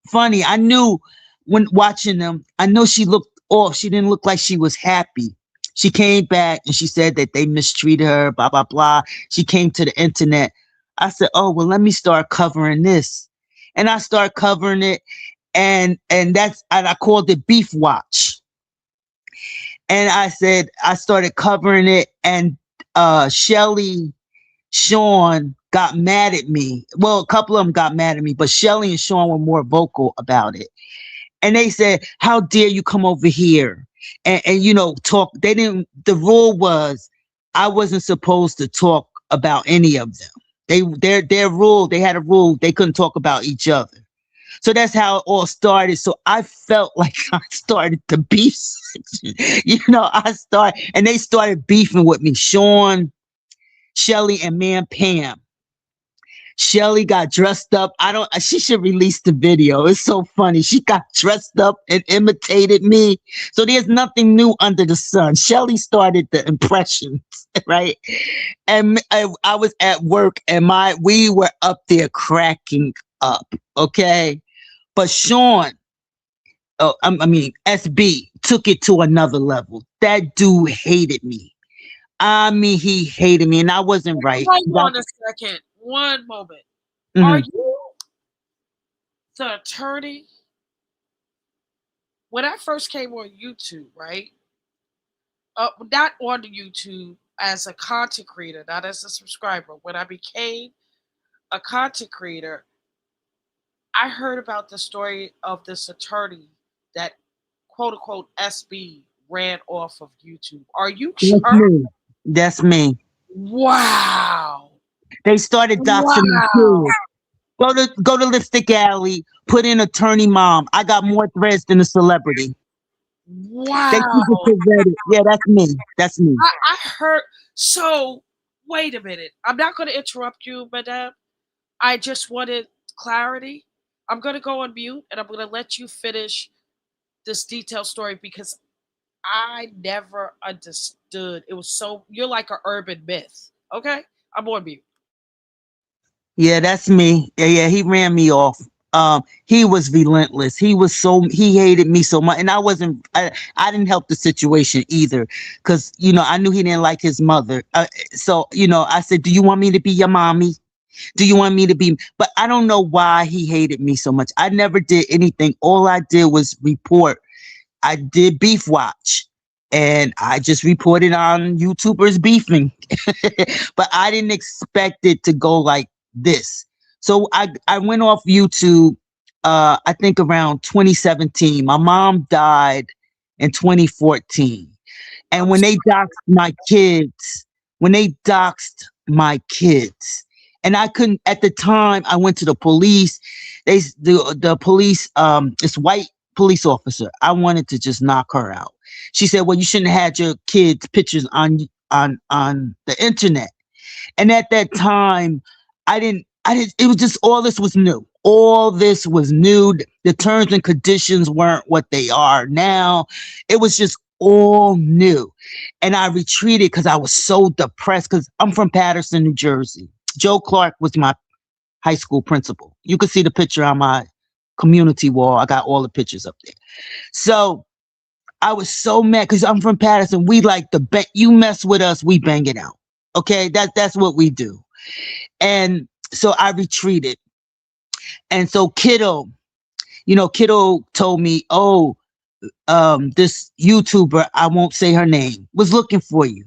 funny. I knew when watching them, I know she looked off. She didn't look like she was happy. She came back and she said that they mistreated her, blah, blah, blah. She came to the internet. I said, oh, well, let me start covering this. And I started covering it. And I called it Beef Watch. And I said, I started covering it, and Shelly, Sean got mad at me. Well, a couple of them got mad at me, but Shelly and Sean were more vocal about it. And they said, how dare you come over here and talk. The rule was I wasn't supposed to talk about any of them. Their rule, they had a rule, they couldn't talk about each other. So that's how it all started. So I felt like I started to beef. And they started beefing with me. Sean, Shelly, and Man Pam. Shelly got dressed up. She should release the video. It's so funny. She got dressed up and imitated me. So there's nothing new under the sun. Shelly started the impressions, right? And I was at work, and we were up there cracking up. Okay. But Sean, SB took it to another level. That dude hated me. He hated me, and I wasn't right. Hold on a second. One moment. Are you the attorney? When I first came on YouTube, right? Not on the YouTube as a content creator, not as a subscriber. When I became a content creator, I heard about the story of this attorney that quote unquote SB ran off of YouTube. Are you sure? That's me. Wow. They started doxing me too. Go to Lipstick Alley, put in Attorneymom. I got more threads than a celebrity. Wow. Yeah, that's me. That's me. I heard. So, wait a minute. I'm not going to interrupt you, madame. I just wanted clarity. I'm going to go on mute, and I'm going to let you finish this detailed story because I never understood. It was so, you're like an urban myth. Okay? I'm on mute. Yeah, that's me. Yeah, he ran me off. He was relentless. He hated me so much, and I didn't help the situation either, because I knew he didn't like his mother. So I said, do you want me to be your mommy? Do you want me to be? But I don't know why he hated me so much. I never did anything. All I did was report. I did Beef Watch, and I just reported on YouTubers beefing. But I didn't expect it to go like this. So I went off YouTube, I think around 2017. My mom died in 2014. And when they doxed my kids, and I couldn't, at the time, I went to the police. The police, this white police officer, I wanted to just knock her out. She said, well, you shouldn't have had your kids' pictures on the internet. And at that time, I didn't, it was just all this was new. All this was new. The terms and conditions weren't what they are now. It was just all new. And I retreated because I was so depressed because I'm from Patterson, New Jersey. Joe Clark was my high school principal. You can see the picture on my community wall. I got all the pictures up there. So I was so mad because I'm from Patterson. We like the you mess with us, we bang it out. Okay, that's what we do. And so I retreated. And so Kiddo told me, oh, this YouTuber, I won't say her name, was looking for you.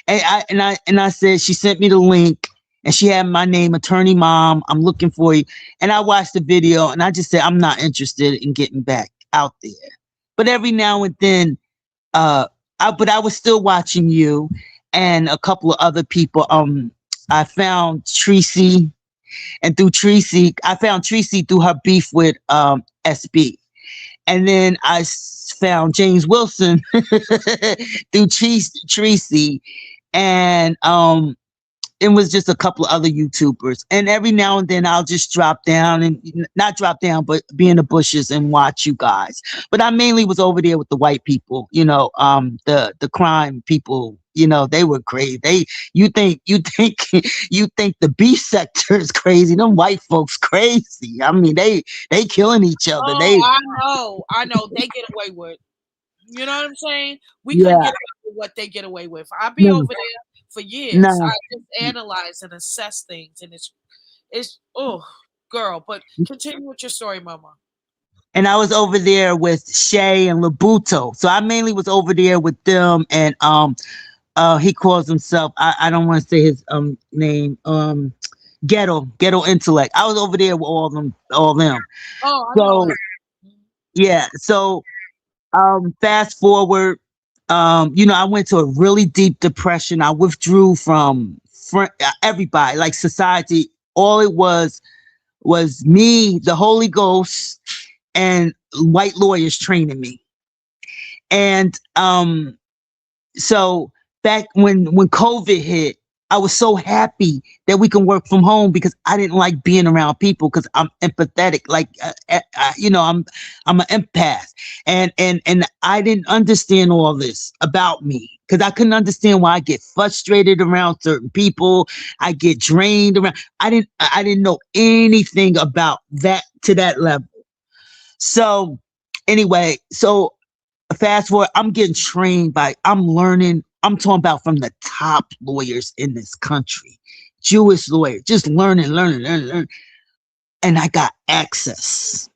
And I said, she sent me the link and she had my name, Attorneymom. I'm looking for you. And I watched the video and I just said, I'm not interested in getting back out there. But every now and then, but I was still watching you and a couple of other people. I found Tracy, and through Tracy, I found Tracy through her beef with SB. And then found James Wilson through Tracy. And it was just a couple of other YouTubers. And every now and then I'll just drop down and not drop down, but be in the bushes and watch you guys. But I mainly was over there with the white people, the crime people, they were crazy. You think the beef sector is crazy. Them white folks crazy. I mean, they killing each other. Oh, I know. They get away with. You know what I'm saying? We couldn't Yeah, get away with what they get away with. I'll be over no, there for years. no. I just analyze and assess things, and it's oh, girl. But continue with your story, Mama. And I was over there with Shay and Labuto. So I mainly was over there with them and he calls himself, I don't want to say his name, ghetto intellect. I was over there with all them. Oh, I know So him. yeah, so fast forward, I went to a really deep depression. I withdrew from everybody, like society. All it was me, the Holy Ghost, and white lawyers training me. And so back when COVID hit, I was so happy that we can work from home because I didn't like being around people because I'm empathetic. Like, I'm an empath, and I didn't understand all this about me because I couldn't understand why I get frustrated around certain people. I get drained around. I didn't know anything about that to that level. So anyway, so fast forward, I'm getting trained I'm learning. I'm talking about from the top lawyers in this country, Jewish lawyers, just learning. And I got access.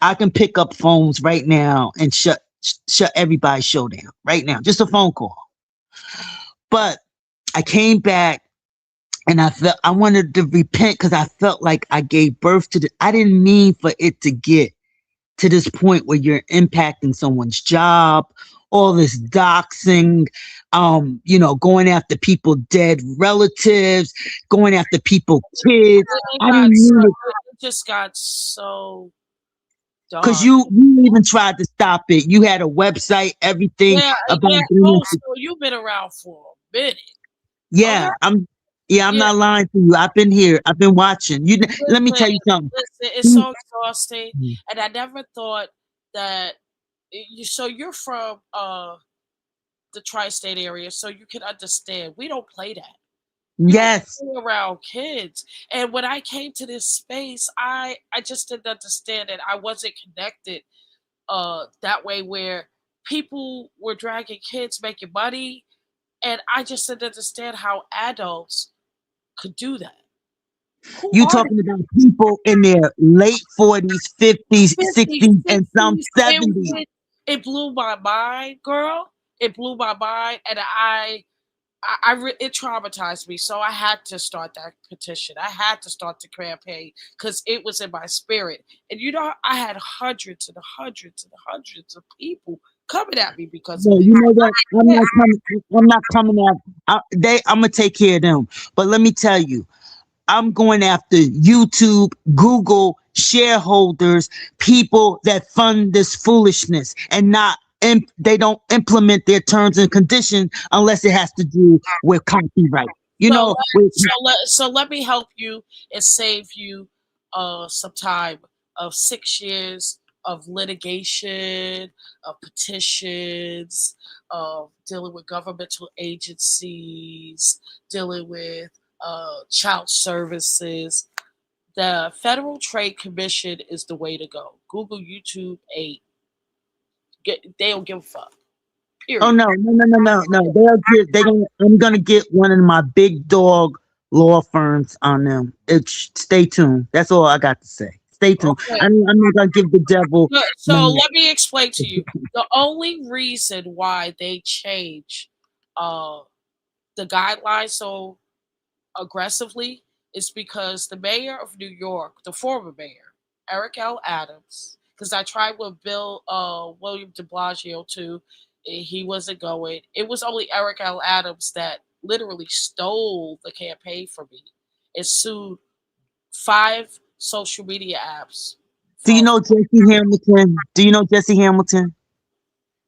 I can pick up phones right now and shut everybody's show down right now. Just a phone call. But I came back and I wanted to repent because I felt like I gave birth to I didn't mean for it to get to this point where you're impacting someone's job, all this doxing, going after people dead relatives, going after people kids. I didn't mean it It just got so because dark. you even tried to stop it. You had a website, everything Yeah, about yeah. doing Oh, it. so you've been around for a minute. Okay. Yeah, I'm Yeah. not lying to you. I've been here. I've been watching. Let me Listen, tell you something. listen. It's so exhausting, and I never thought that. So you're from the tri-state area, so you can understand. We don't play that. You don't Yes. play around kids. And when I came to this space, I just didn't understand it. I wasn't connected that way where people were dragging kids making money, and I just didn't understand how adults could do that. Who You are talking about people in their late 40s, 50s, 50s, 60s, and some 60s? '70s. It blew my mind, girl. It blew my mind, and it traumatized me. So I had to start that petition. I had to start the campaign because it was in my spirit. And I had hundreds and hundreds and hundreds of people coming at me because of No, it. you know what? I'm Yeah, not coming. I'm not coming at. I'm gonna take care of them. But let me tell you, I'm going after YouTube, Google shareholders, people that fund this foolishness, and not they don't implement their terms and conditions unless it has to do with copyright. You So know, with, let me help you and save you some time of 6 years of litigation, of petitions, of dealing with governmental agencies, dealing with child services. The Federal Trade Commission is the way to go. Google, YouTube, ain't they don't give a fuck. oh Period. no, no, no, no, no, no. They gonna I'm gonna get one of my big dog law firms on them. Stay tuned. That's all I got to say. Stay tuned. Okay. I'm not gonna give the devil my So let me explain to you. The only reason why they change uh, the guidelines so aggressively is because the mayor of New York, the former mayor, Eric L. Adams, because I tried with Bill William de Blasio too, he wasn't going. It was only Eric L. Adams that literally stole the campaign from me and sued 5 social media apps Do you from know Jesse Hamilton? Do you know Jesse Hamilton?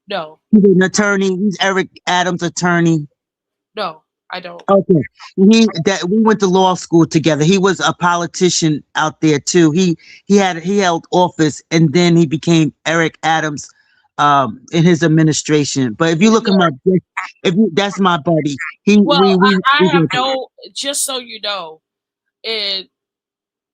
no, He's an attorney. He's Eric Adams' attorney. no, I don't. Okay. We went to law school together. He was a politician out there too. He held office and then he became Eric Adams in his administration. But if you look him up, if you, that's my buddy. He Well, I we have did. no, just so you know, in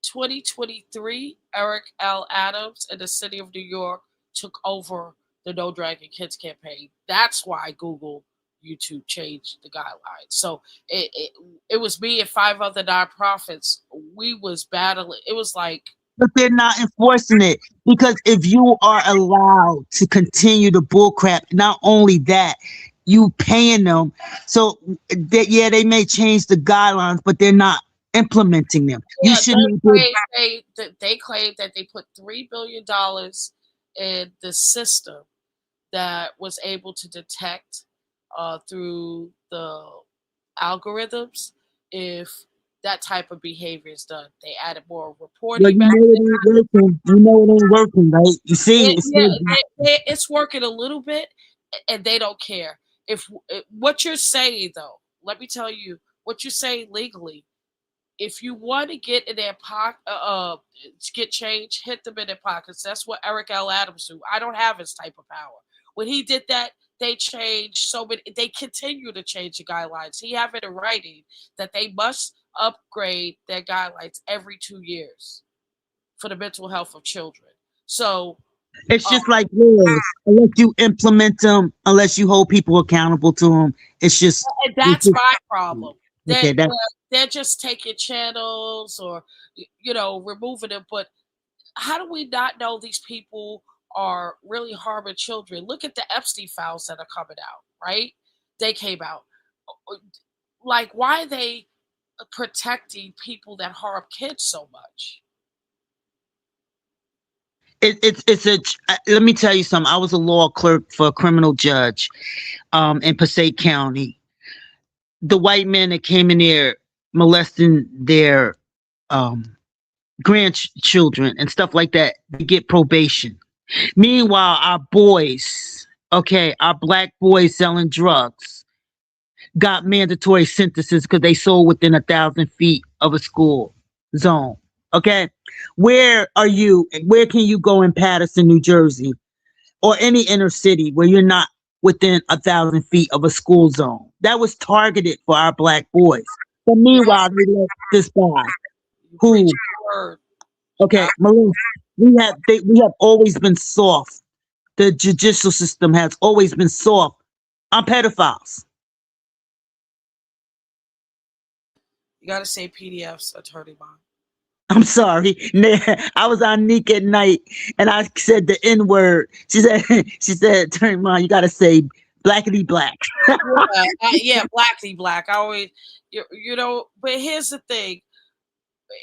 2023, Eric L. Adams in the city of New York took over the No Dragging Kids campaign. That's why Google, YouTube changed the guidelines. So it was me and 5 other nonprofits. We was battling. It was like, But they're not enforcing it because if you are allowed to continue the bullcrap, not only that, you paying them. So that yeah, they may change the guidelines, but they're not implementing them. You yeah, should not be. they claimed that they put $3 billion in the system that was able to detect through the algorithms if that type of behavior is done. They added more Well, reporting you know methods. it ain't working. You know it ain't working, right? You see, it's Yeah, still it's working a little bit, and they don't care. If what you're saying though, let me tell you what you're saying legally. If you want to get in their pocket, get change, hit them in their pockets. That's what Eric L. Adams do. I don't have his type of power. When he did that, they changed so many. They continue to change the guidelines. He have it in writing that they must upgrade their guidelines every 2 years for the mental health of children. So it's uh, just like laws. Unless you implement them, unless you hold people accountable to them, and it's that's just my problem. okay. That They're just taking channels or removing them, but how do we not know these people are really harming children? Look at the Epstein files that are coming out, right? They came out. Like, why are they protecting people that harm kids so much? it's a. Let me tell you something. I was a law clerk for a criminal judge, in Passaic County. The white men that came in there molesting their um grandchildren and stuff like that, they get probation. Meanwhile, our boys, okay, our black boys selling drugs got mandatory sentences because they sold within 1,000 feet of a school zone. Okay, where are you? Where can you go in Paterson, New Jersey, or any inner city where you're not within 1,000 feet of a school zone? That was targeted for our black boys. But Yeah, meanwhile, they let this guy you preach who, the word. okay, I, Maroon, we have always been soft. The judicial system has always been soft on pedophiles. you got to say PDFs, attorney mom. I'm sorry. I was on Nick at night and I said the N word. She said, she said, turn mom, you gotta say blackity black. Yeah, yeah, blacky black. I always, but here's the thing.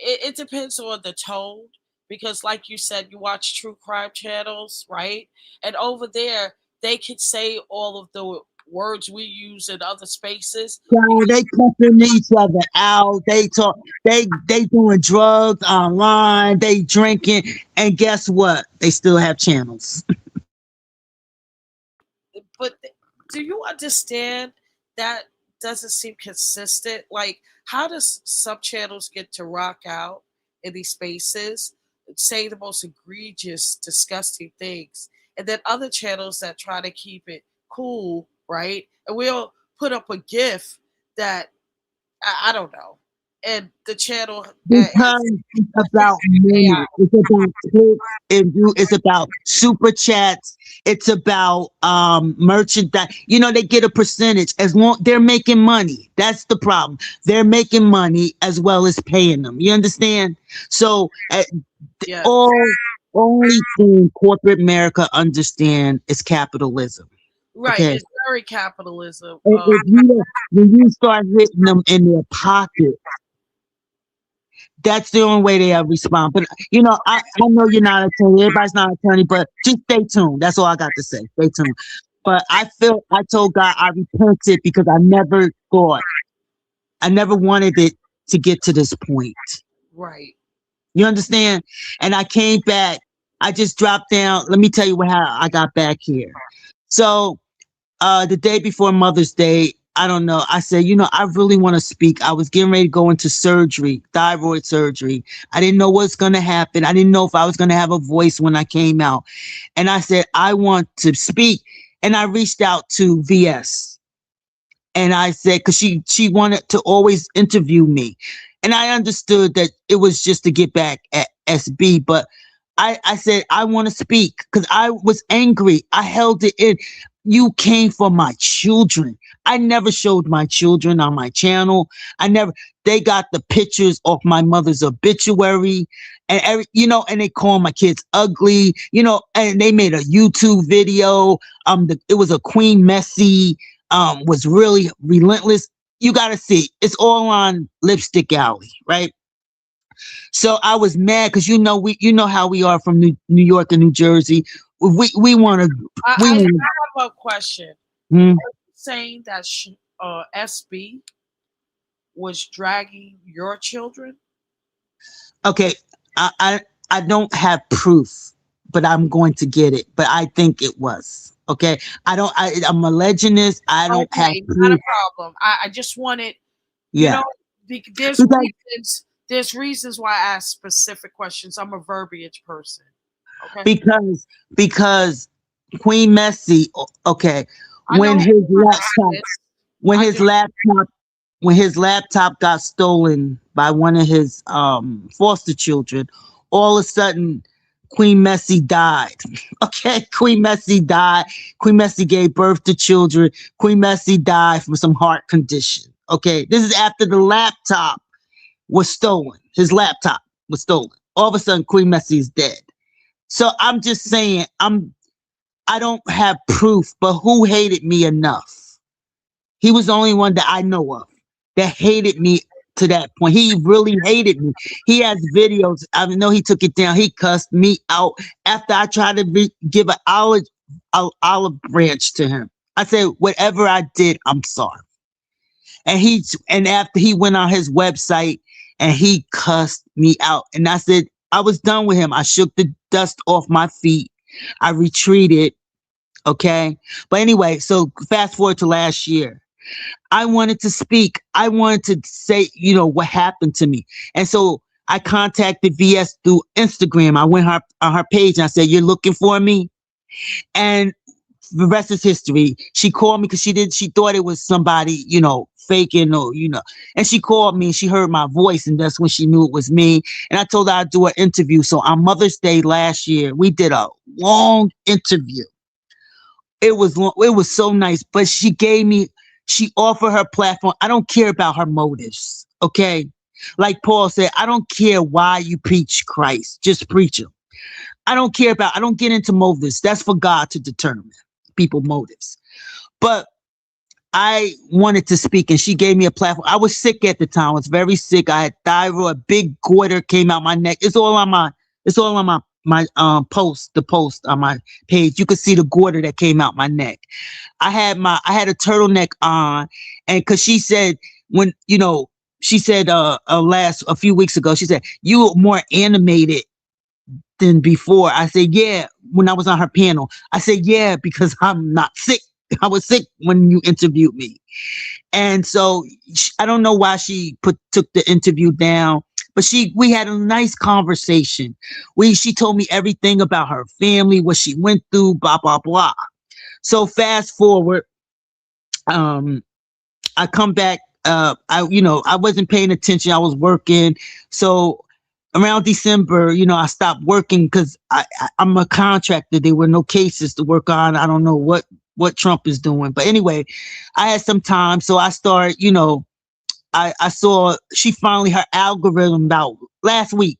It depends on the tone because, like you said, you watch true crime channels, right? And over there, they could say all of the words we use in other spaces. So they cussing each other out. They talk. They doing drugs online. They drinking, and guess what? They still have channels. but do you understand that doesn't seem consistent? Like, how does some channels get to rock out in these spaces, say the most egregious, disgusting things, and then other channels that try to keep it cool, right? And we'll put up a GIF that I don't know, and the channel has Because it's about money. payout. It's about clicks and view. It's about super chats. It's about merchandise. You know, they get a percentage as long they're making money. That's the problem. They're making money as well as paying them. You understand? So Yes, all only thing corporate America understand is capitalism. right. Okay. It's very capitalism. And if you when you start hitting them in their pocket, that's the only way they respond. But I know you're not an attorney. Everybody's not an attorney, but just stay tuned. That's all I got to say. Stay tuned. But I told God I repented because I never wanted it to get to this point. Right. You understand? And I came back. I just dropped down. Let me tell you how I got back here. So the day before Mother's Day, I don't know. I said, I really want to speak. I was getting ready to go into surgery, thyroid surgery. I didn't know what's going to happen. I didn't know if I was going to have a voice when I came out. And I said, I want to speak. And I reached out to VS. And I said, because she wanted to always interview me. And I understood that it was just to get back at SB. But I said, I want to speak because I was angry. I held it in. You came for my children. I never showed my children on my channel. They got the pictures of my mother's obituary and and they call my kids ugly, and they made a YouTube video. It was a Queen Messy, was really relentless. You got to see, it's all on Lipstick Alley, right? So I was mad because you know how we are from New York and New Jersey. We want to we I want have a question. to. Saying that SB was dragging your children? Okay, I don't have proof, but I'm going to get it. But I think it was. Okay, I'm alleging this. I don't have Okay, not a proof. problem. I just wanted, you Yeah, know, there's because reasons. There's reasons why I ask specific questions. I'm a verbiage person. Okay, because because Queen Messy. Okay, I know when who his laptop harassed. when I his just laptop when his laptop got stolen by one of his foster children, all of a sudden Queen Messy died. Okay, Queen Messy died. Queen Messy gave birth to children. Queen Messy died from some heart condition. Okay, this is after the laptop was stolen. His laptop was stolen. All of a sudden, Queen Messy is dead. So I'm just saying, I don't have proof, but who hated me enough? He was the only one that I know of that hated me to that point. He really hated me. He has videos. I know he took it down. He cussed me out after I tried to give an olive branch to him. I said, whatever I did, I'm sorry. And after he went on his website and he cussed me out. And I said, I was done with him. I shook the dust off my feet. I retreated. Okay. But anyway, so fast forward to last year. I wanted to speak. I wanted to say, what happened to me. And so I contacted VS through Instagram. I went on her page and I said, you're looking for me? And the rest is history. She called me because she thought it was somebody, faking or. And she called me and she heard my voice and that's when she knew it was me. And I told her I'd do an interview. So on Mother's Day last year, we did a long interview. It was long, it was so nice, but she offered her platform. I don't care about her motives. Okay. Like Paul said, I don't care why you preach Christ. Just preach him. I don't get into motives. That's for God to determine people motives. But I wanted to speak and she gave me a platform. I was sick at the time. I was very sick. I had thyroid, a big goiter came out my neck. It's all on my the post on my page. You could see the goiter that came out my neck. I had a turtleneck on, and cause she said she said last a few weeks ago, she said, you were more animated than before. I said, yeah, when I was on her panel. I said, yeah, because I'm not sick. I was sick when you interviewed me. And so I don't know why she took the interview down, but we had a nice conversation. She told me everything about her family, what she went through, blah blah blah. So fast forward, um, I come back. I wasn't paying attention. I was working. So around December, I stopped working because I'm a contractor. There were no cases to work on. I don't know what Trump is doing, but anyway, I had some time, so I started. I saw she finally her algorithm about last week.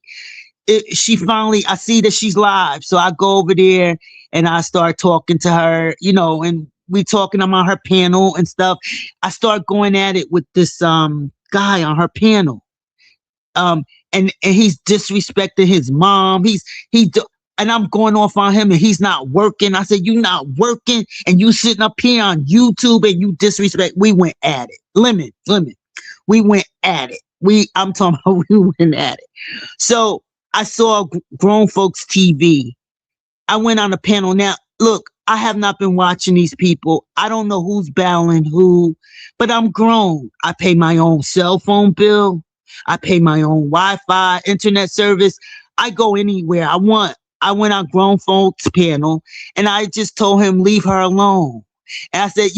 She finally, I see that she's live, so I go over there and I start talking to her, and we talking. I'm on her panel and stuff. I start going at it with this guy on her panel, um, and he's disrespecting his mom. And I'm going off on him, and he's not working. I said, "You not working, and you sitting up here on YouTube, and you disrespect." We went at it, lemon. We went at it. I'm talking about we went at it. So I saw grown folks TV. I went on a panel. Now, look, I have not been watching these people. I don't know who's battling who, but I'm grown. I pay my own cell phone bill. I pay my own Wi-Fi, internet service. I go anywhere I want. I went on grown folks panel and I just told him, leave her alone. And I said,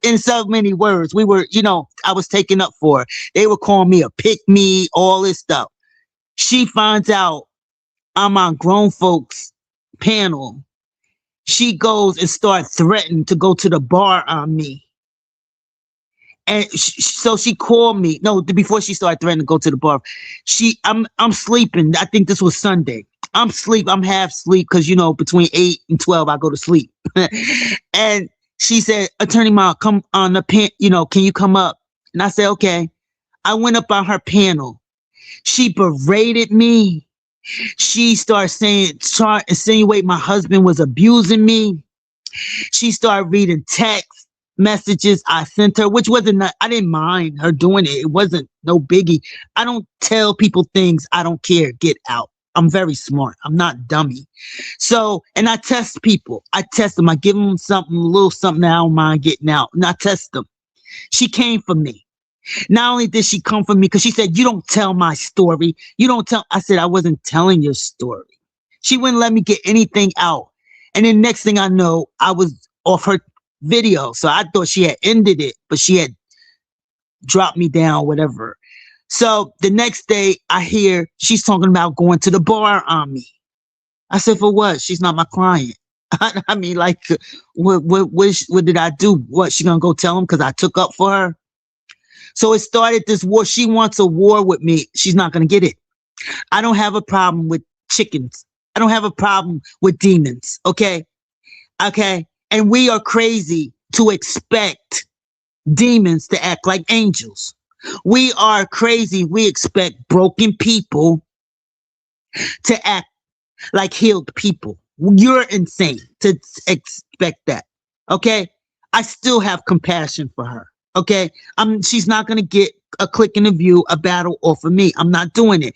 in so many words, I was taken up for it. They were calling me a pick me, all this stuff. She finds out I'm on grown folks panel. She goes and starts threatening to go to the bar on me. And so she called me. No, before she started threatening to go to the bar, I'm sleeping. I think this was Sunday. I'm sleep. I'm half sleep because between 8 and 12 I go to sleep. And she said, "Attorney Mom, come on the pan. Can you come up?" And I said, "Okay." I went up on her panel. She berated me. She started trying to insinuate my husband was abusing me. She started reading text messages I sent her, which wasn't, I didn't mind her doing it. It wasn't no biggie. I don't tell people things I don't care. Get out. I'm very smart. I'm not dummy. So, and I test people. I test them. I give them something, a little something that I don't mind getting out. And I test them. She came for me. Not only did she come for me, because she said, "You don't tell my story. You don't tell." I said, "I wasn't telling your story." She wouldn't let me get anything out. And then next thing I know, I was off her video. So I thought she had ended it, but she had dropped me down, whatever. So the next day I hear she's talking about going to the bar on me. I said, "For what? She's not my client." I mean, like, what did I do? What, she gonna go tell him because I took up for her? So it started this war. She wants a war with me. She's not going to get it. I don't have a problem with chickens. I don't have a problem with demons. Okay. Okay. And we are crazy to expect demons to act like angels. We are crazy. We expect broken people to act like healed people. You're insane to expect that. Okay. I still have compassion for her. Okay. She's not going to get a click in the view, a battle off of me. I'm not doing it.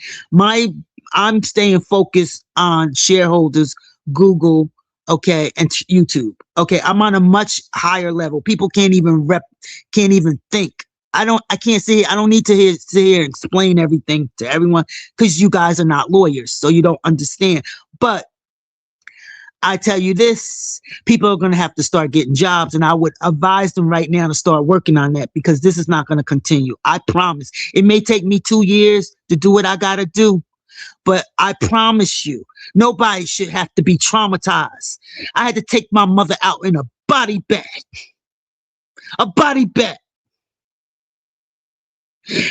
I'm staying focused on shareholders, Google, okay, and YouTube. Okay. I'm on a much higher level. People can't even think. I can't say, I don't need to sit here and explain everything to everyone because you guys are not lawyers, so you don't understand. But I tell you this, people are going to have to start getting jobs, and I would advise them right now to start working on that because this is not going to continue. I promise. It may take me 2 years to do what I got to do, but I promise you, nobody should have to be traumatized. I had to take my mother out in a body bag,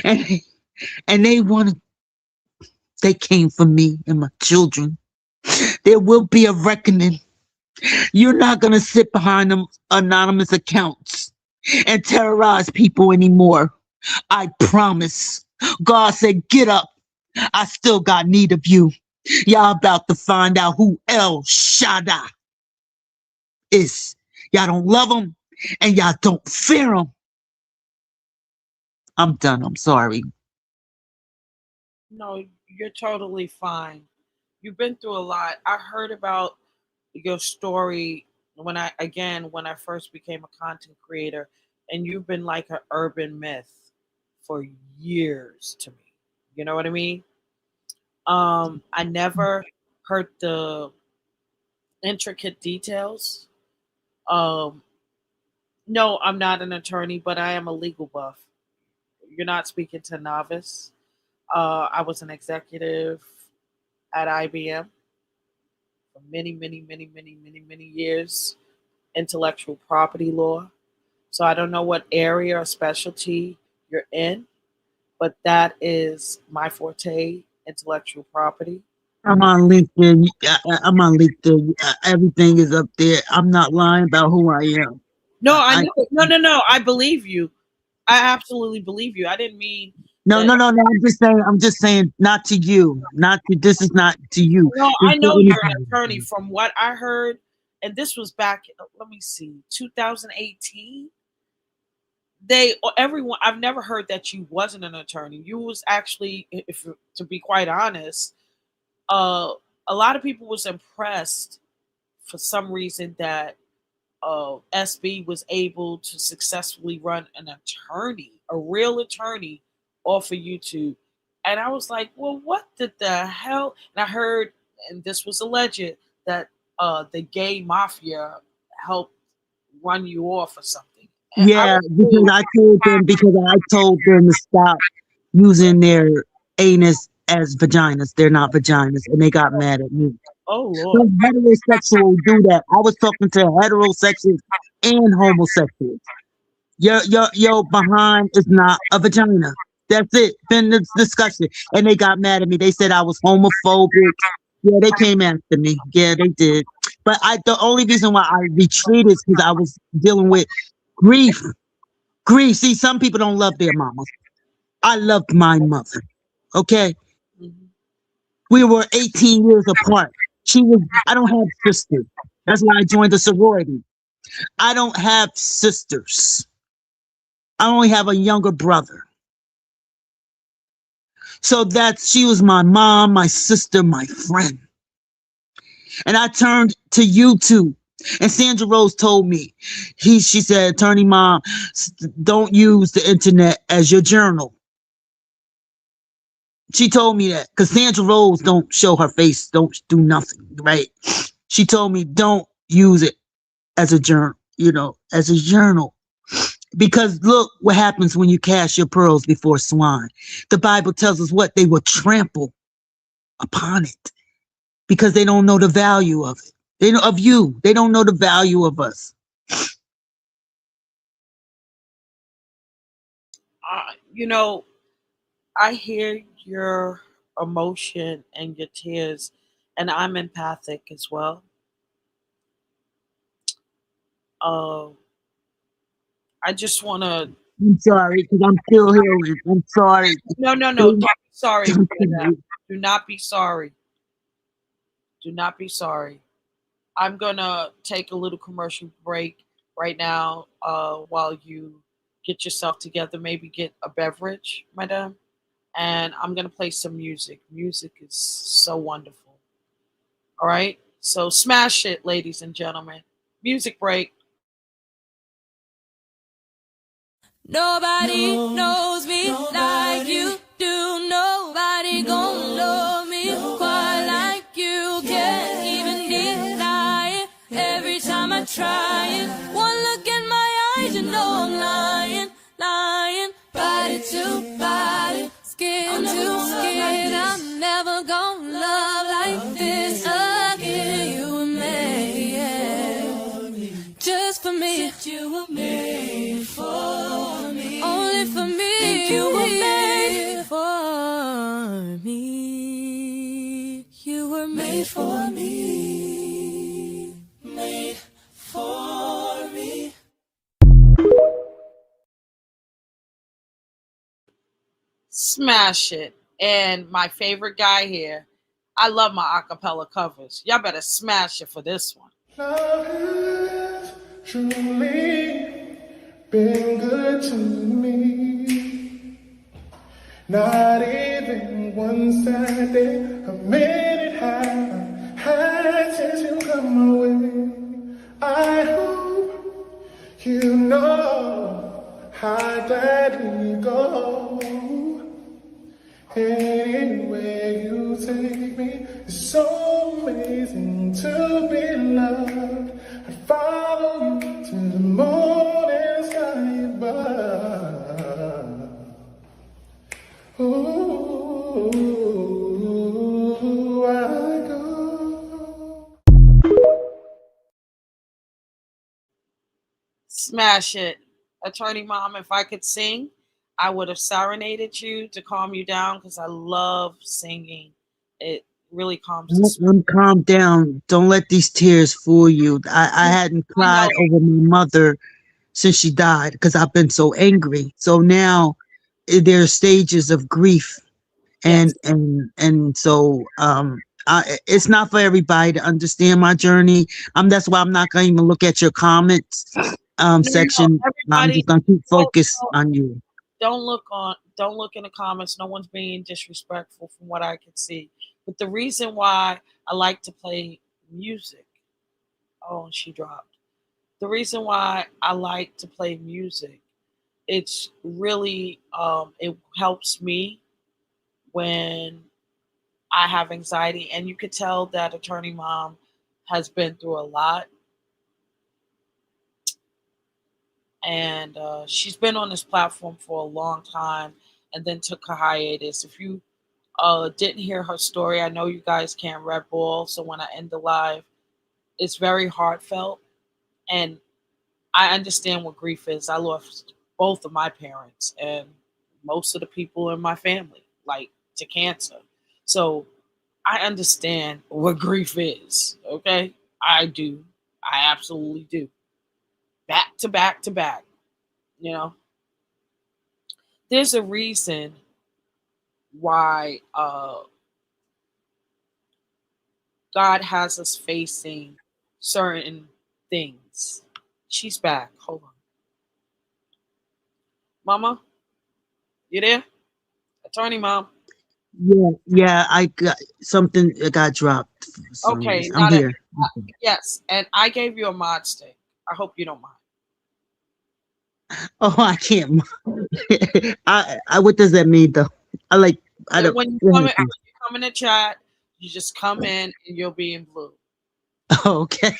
and and they came for me and my children. There will be a reckoning. You're not going to sit behind them anonymous accounts and terrorize people anymore. I promise. God said, "Get up. I still got need of you." Y'all about to find out who El Shaddai is. Y'all don't love him and y'all don't fear him. I'm done. I'm sorry. No, you're totally fine. You've been through a lot. I heard about your story When I first became a content creator, and you've been like an urban myth for years to me. You know what I mean? I never heard the intricate details. Um, no, I'm not an attorney, but I am a legal buff. You're not speaking to a novice. I was an executive at IBM for many years, intellectual property law. So I don't know what area or specialty you're in, but that is my forte, intellectual property. I'm on LinkedIn. I'm on LinkedIn. Everything is up there. I'm not lying about who I am. No, I I know. No. I believe you. I absolutely believe you. I didn't mean no, that. no, no, no. I'm just saying. I'm just saying. Not to you. Not to. This is not to you. No, This I is to know you're an attorney anybody. from what I heard, and this was back. Let me see, 2018. Everyone. I've never heard that you wasn't an attorney. You was actually, if to be quite honest, uh, a lot of people was impressed for some reason that SB was able to successfully run an attorney, a real attorney, off of YouTube. And I was like, well, what the hell? And I heard, and this was alleged, that the gay mafia helped run you off or something. And I Yeah, was because really, I told them to stop using their anus as vaginas. They're not vaginas, and they got mad at me. oh Lord. Some heterosexual do that. I was talking to heterosexuals and homosexuals. Your behind is not a vagina. That's it. Been this discussion, and they got mad at me. They said I was homophobic. Yeah, they came after me. Yeah, they did. But the only reason why I retreated is because I was dealing with grief. Grief. See, some people don't love their mamas. I loved my mother. Okay, Mhm. we were 18 years apart. She was. I don't have sisters. That's why I joined the sorority. I don't have sisters. I only have a younger brother. So she was my mom, my sister, my friend. And I turned to YouTube. And Sandra Rose told me, she said, Attorney Mom, don't use the internet as your journal. She told me that because Sandra Rose don't show her face, don't do nothing, right? She told me don't use it as a journal, as a journal. Because look what happens when you cast your pearls before swine. The Bible tells us what they will trample upon it because they don't know the value of it. They know of you. They don't know the value of us. You know, I hear your emotion and your tears, and I'm empathic as well. Uh, I just want to. I'm sorry because I'm still healing. I'm sorry. No. Don't be sorry, madam. Do not be sorry. Do not be sorry. I'm gonna take a little commercial break right now. While you get yourself together, maybe get a beverage, madam, and I'm gonna play some music. Music is so wonderful. All right, so smash it, ladies and gentlemen. Music break. Nobody knows me like you do. Nobody gon' love me quite like you. Can't even deny it. Every time I try it, one look in my eyes, you know I'm lying, lying. Body to body, skin to skin. I'm never gonna love like this again. You and me, yeah. Just for me. Said you were made for me. Only for me. Think you were made for me. You were made for me. Made for me. Smash it. And my favorite guy here. I love my acapella covers. Y'all better smash it for this one. Love has truly been good to me. Not even one sad day, a minute have had since you come my way. I Smash it. Attorney Mom, if I could sing, I would have serenaded you to calm you down because I love singing. It really calms the spirit. I'm calmed down. Don't let these tears fool you. I hadn't I know. cried over my mother since she died because I've been so angry. So now there are stages of grief, Yes. and so it's not for everybody to understand my journey. That's why I'm not gonna even look at your comments No, no, no. section. I'm Everybody, just gonna keep don't, focused on you. don't look in the comments. No one's being disrespectful from what I can see. But the reason why I like to play music, oh, and she dropped. The reason why I like to play music, it's really it helps me when I have anxiety, and you could tell that Attorney Mom has been through a lot, and she's been on this platform for a long time, and then took a hiatus. If you didn't hear her story, I know you guys can't Red Bull, so when I end the live, it's very heartfelt, and I understand what grief is. I lost both of my parents and most of the people in my family, like to cancer. So I understand what grief is. Okay, I do. I absolutely do. Back to back to back. You know, there's a reason why God has us facing certain things. She's back. Hold on, Mama. You there? Attorney Mom. Yeah, I got something that got dropped for some Okay, reason. I'm not a here. yes, and I gave you a mod stick. I hope you don't mind. Oh, I can't. What does that mean though? I like. I And don't. when you Let come me in, see. when you come in the chat, you just come in and you'll be in blue. Oh, okay.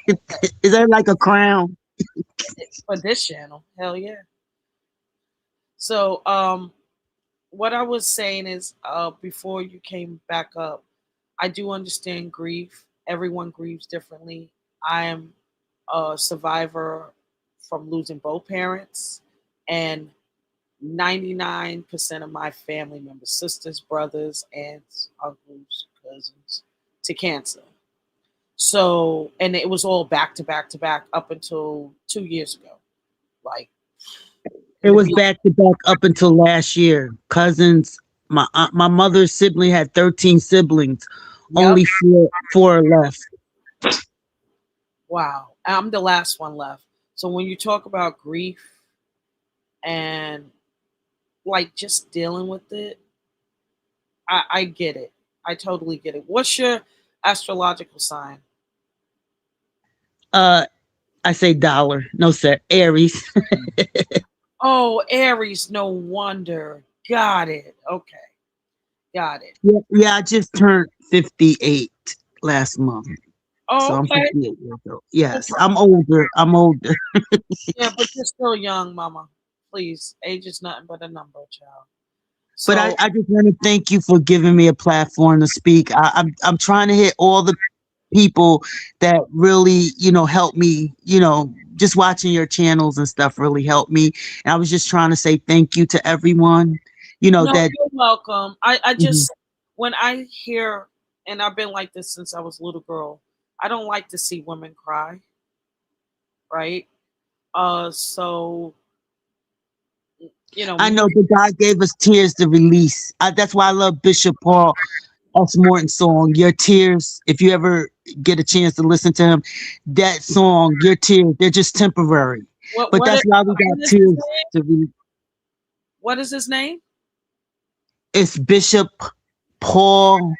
Okay. Is that like a crown? For this channel, hell yeah. So, what I was saying is, before you came back up, I do understand grief. Everyone grieves differently. I am a survivor from losing both parents, and 99% of my family members, sisters, brothers, aunts, uncles, cousins, to cancer. So, and it was all back to back to back up until 2 years ago. Like It in the was beginning. back to back up until last year. Cousins, my mother's sibling had 13 siblings. Yep. Only four are left. Wow. I'm the last one left. So when you talk about grief and like just dealing with it, I get it. I totally get it. What's your astrological sign? Uh, I say dollar. No, sir. Aries. Oh, Aries. No wonder. Got it. Okay. Got it. Yeah. I just turned 58 last month, so Oh, I'm okay. 58 years old. No Yes, problem. I'm older. I'm older. Yeah, but you're still young, Mama. Please, age is nothing but a number, child. But So I just want to thank you for giving me a platform to speak. I'm trying to hit all the people that really, help me, just watching your channels and stuff really helped me. And I was just trying to say thank you to everyone, no, that. you're welcome. I Mhm. just when I hear, and I've been like this since I was a little girl. I don't like to see women cry, right? So I me. know, but God gave us tears to release. That's why I love Bishop Paul S. Morton's song, Your Tears. If you ever get a chance to listen to him, that song, Your Tears, they're just temporary. What But what that's is, why we what got is his tears name? to release. What is his name? It's Bishop Paul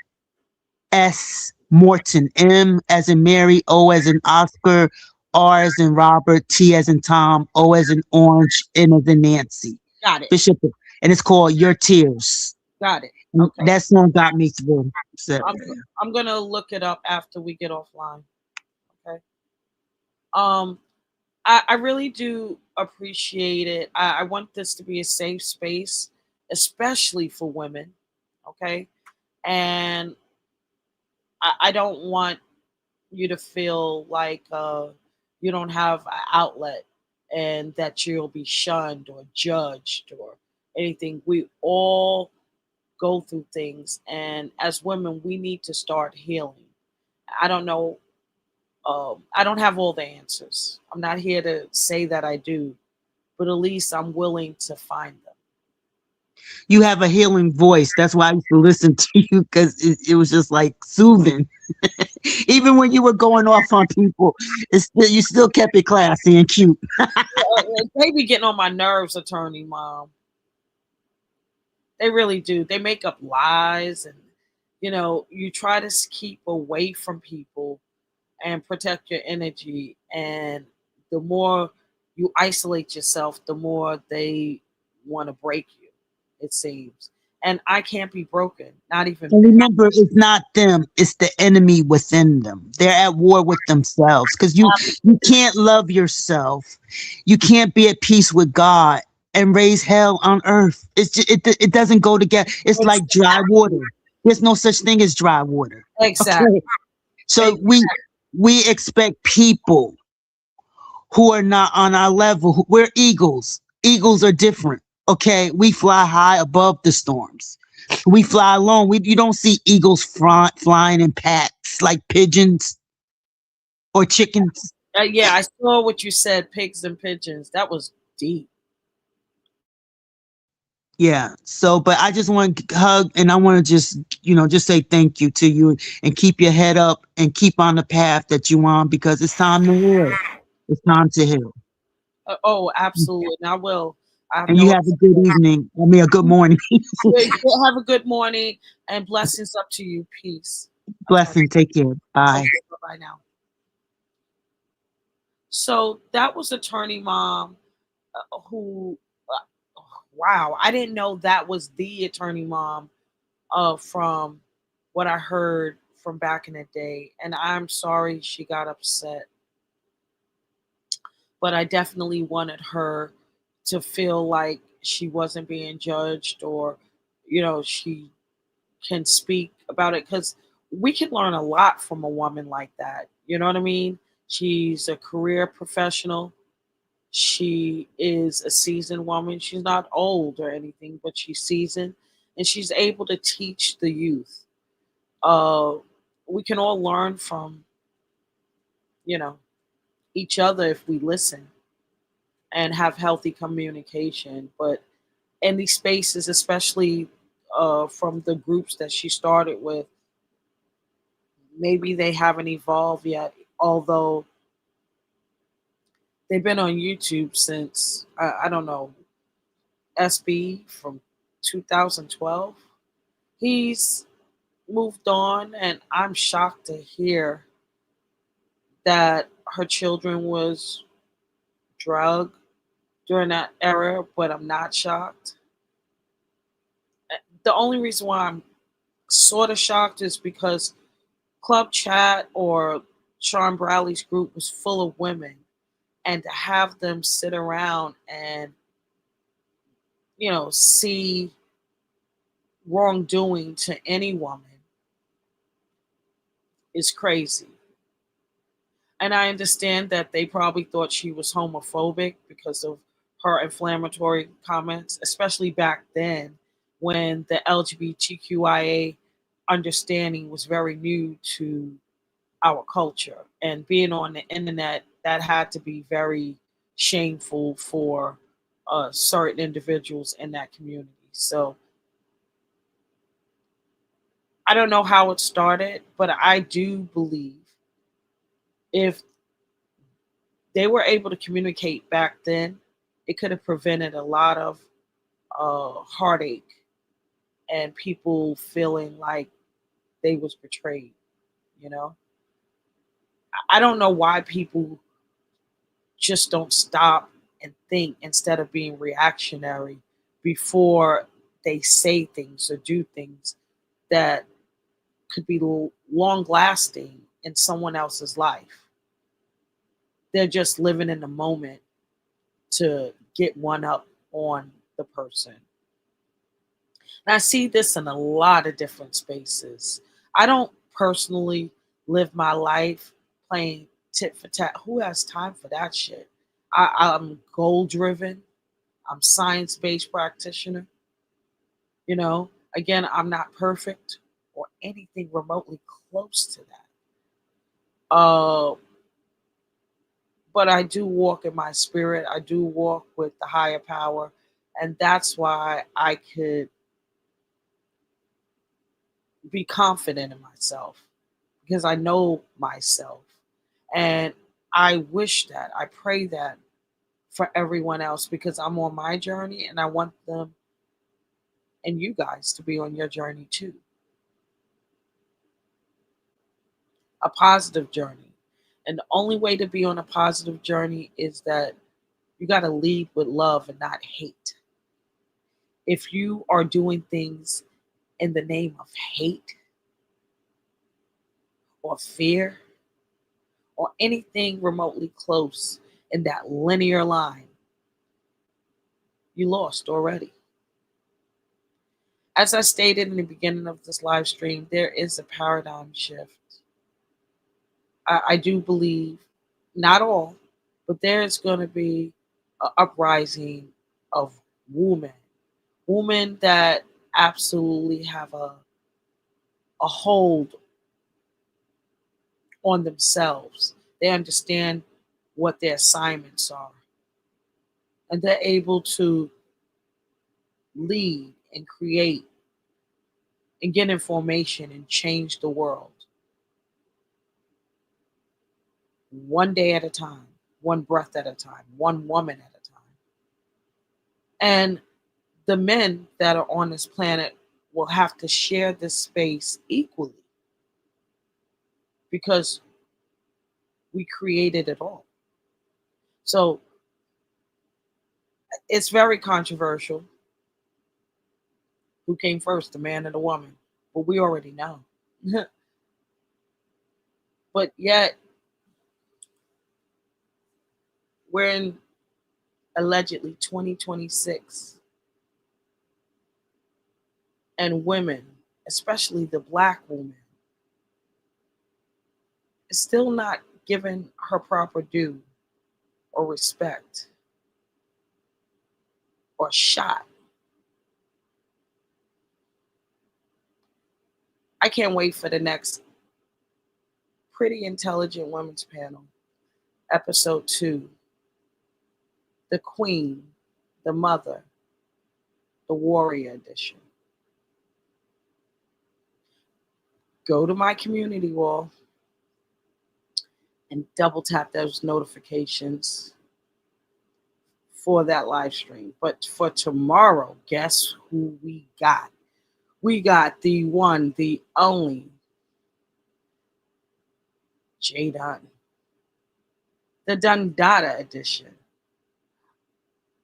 S. Morton. M as in Mary, O as in Oscar, R as in Robert, T as in Tom, O as in Orange, N as in Nancy. Got it. Bishop, and it's called Your Tears. Got it. And Okay. that song got me through. So I'm I'm gonna look it up after we get offline. Okay. Um, I really do appreciate it. I want this to be a safe space, especially for women. Okay. And I don't want you to feel like you don't have an outlet. and that you'll be shunned or judged or anything. We all go through things, and as women, we need to start healing. I don't know. I don't have all the answers. I'm not here to say that I do, but at least I'm willing to find them. You have a healing voice. That's why I used to listen to you, because it was just like soothing. Even when you were going off on people, you still kept it classy and cute. They be getting on my nerves, attorney mom. They really do. They make up lies, and you try to keep away from people and protect your energy. And the more you isolate yourself, the more they want to break you, it seems. And I can't be broken, not even And bit. remember, it's not them; it's the enemy within them. They're at war with themselves, because you can't love yourself. You can't be at peace with God and raise hell on earth. It doesn't go together. It's Ex- like dry water. There's no such thing as dry water. Exactly. Okay, so we expect people who are not on our level. We're eagles. Eagles are different. Okay, we fly high above the storms. We fly alone. You don't see eagles flying in packs like pigeons or chickens. Yeah, I saw what you said, pigs and pigeons. That was deep. Yeah. So, but I just want to hug, and I want to just say thank you to you, and keep your head up and keep on the path that you on, because it's time to heal. It's time to heal. Oh, absolutely. And I will. I have And you no. have a good evening. I mean, a good morning. Have a good morning and blessings up to you. Peace. Attorney. Blessing. Take care. Bye. Okay, bye bye now. So that was attorney mom who. Wow, I didn't know that was the attorney mom from what I heard from back in the day, and I'm sorry she got upset, but I definitely wanted her to feel like she wasn't being judged, or she can speak about it, because we can learn a lot from a woman like that. You know what I mean? She's a career professional. She is a seasoned woman. She's not old or anything, but she's seasoned, and she's able to teach the youth. Uh, we can all learn from you know each other if we listen and have healthy communication. But in these spaces, especially from the groups that she started with, maybe they haven't evolved yet. Although they've been on YouTube since I don't know, SB from 2012. He's moved on, and I'm shocked to hear that her children was drugged during that era, but I'm not shocked. The only reason why I'm sort of shocked is because Club Chat or Sean Bradley's group was full of women, and to have them sit around and see wrongdoing to any woman is crazy. And I understand that they probably thought she was homophobic because of her inflammatory comments, especially back then when the LGBTQIA understanding was very new to our culture. And being on the internet, that had to be very shameful for certain individuals in that community. So I don't know how it started, but I do believe if they were able to communicate back then, it could have prevented a lot of heartache and people feeling like they was betrayed. You know, I don't know why people just don't stop and think instead of being reactionary before they say things or do things that could be long lasting in someone else's life. They're just living in the moment to get one up on the person. And I see this in a lot of different spaces. I don't personally live my life playing tit for tat. Who has time for that shit? I'm goal driven. I'm science based practitioner. You know, again, I'm not perfect or anything remotely close to that. But I do walk in my spirit. I do walk with the higher power, and that's why I could be confident in myself because I know myself. And I wish that, I pray that for everyone else because I'm on my journey and I want them and you guys to be on your journey too. A positive journey. And the only way to be on a positive journey is that you got to lead with love and not hate. If you are doing things in the name of hate or fear or anything remotely close in that linear line, you lost already. As I stated in the beginning of this live stream, there is a paradigm shift. I do believe, not all, but there is going to be an uprising of women, women that absolutely have a hold on themselves. They understand what their assignments are, and they're able to lead and create and get information and change the world one day at a time, one breath at a time, one woman at a time. And the men that are on this planet will have to share this space equally because we created it all. So it's very controversial who came first, the man or the woman. But we already know. But yet, we're in allegedly 2026, and women, especially the black woman, is still not given her proper due or respect or shot. I can't wait for the next Pretty Intelligent Women's Panel, episode 2. The Queen, the Mother, the Warrior Edition. Go to my community wall and double tap those notifications for that live stream. But for tomorrow, guess who we got? We got the one, the only J Dunn, the Dundada edition.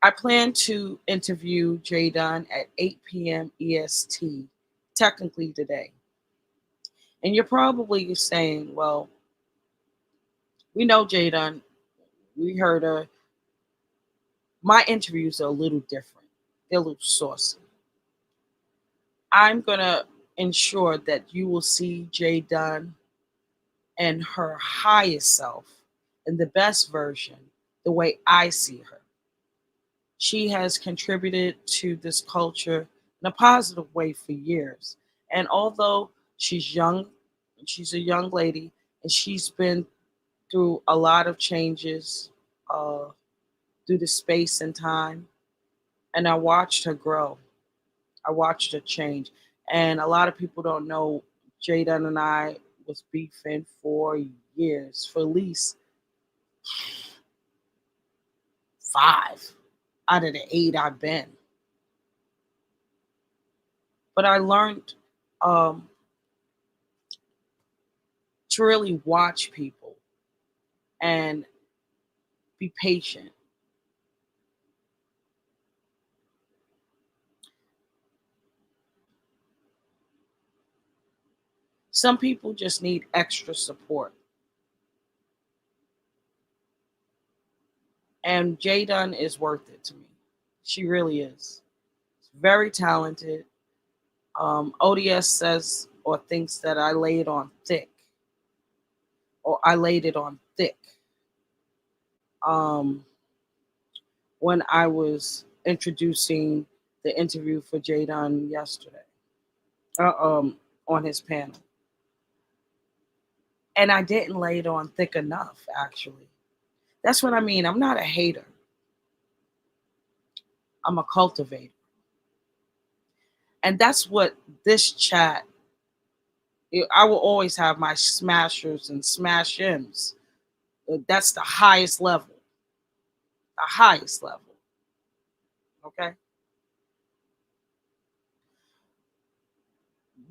I plan to interview J Dunn at 8 p.m. EST, technically today. And you're probably saying, well, we know J Dunn, we heard her. My interviews are a little different, they're a little saucy. I'm going to ensure that you will see J Dunn and her highest self in the best version, the way I see her. She has contributed to this culture in a positive way for years. And although she's young, she's a young lady, and she's been through a lot of changes due to space and time. And I watched her grow. I watched her change. And a lot of people don't know Jaden and I was beefing for years, for at least 5 out of the 8 I've been. But I learned to really watch people and be patient. Some people just need extra support. And Jaden is worth it to me. She really is. Very talented. ODS says or thinks that I laid on thick, or I laid it on thick. Um, when I was introducing the interview for Jadon yesterday, uh, um, on his panel, and I didn't lay it on thick enough. Actually, that's what I mean. I'm not a hater. I'm a cultivator, and that's what this chat. I will always have my smashers and smash ins. That's the highest level. The highest level. Okay.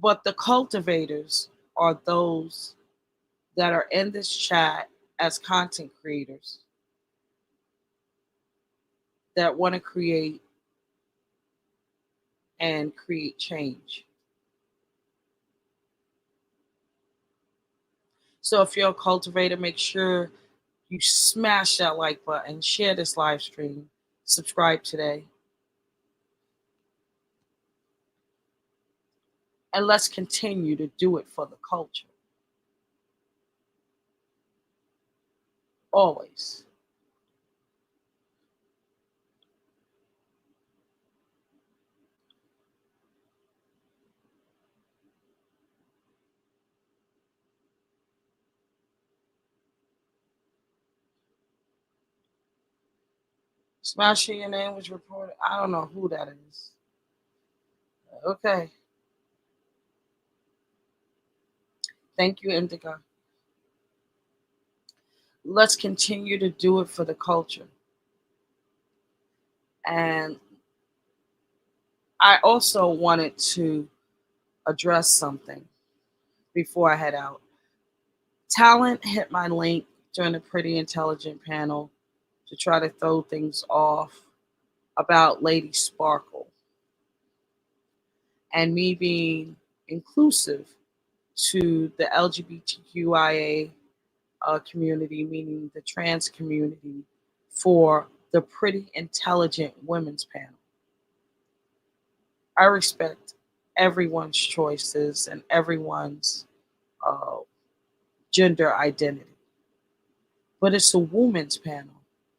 But the cultivators are those that are in this chat as content creators that want to create and create change. So if you're a cultivator, make sure you smash that like button, share this live stream, subscribe today, and let's continue to do it for the culture. Always. Smashing your name was reported. I don't know who that is. Okay. Thank you, Indica. Let's continue to do it for the culture. And I also wanted to address something before I head out. Talent hit my link during the Pretty Intelligent panel to try to throw things off about Lady Sparkle and me being inclusive to the LGBTQIA community, meaning the trans community, for the Pretty Intelligent Women's panel. I respect everyone's choices and everyone's uh, gender identity. But it's a woman's panel.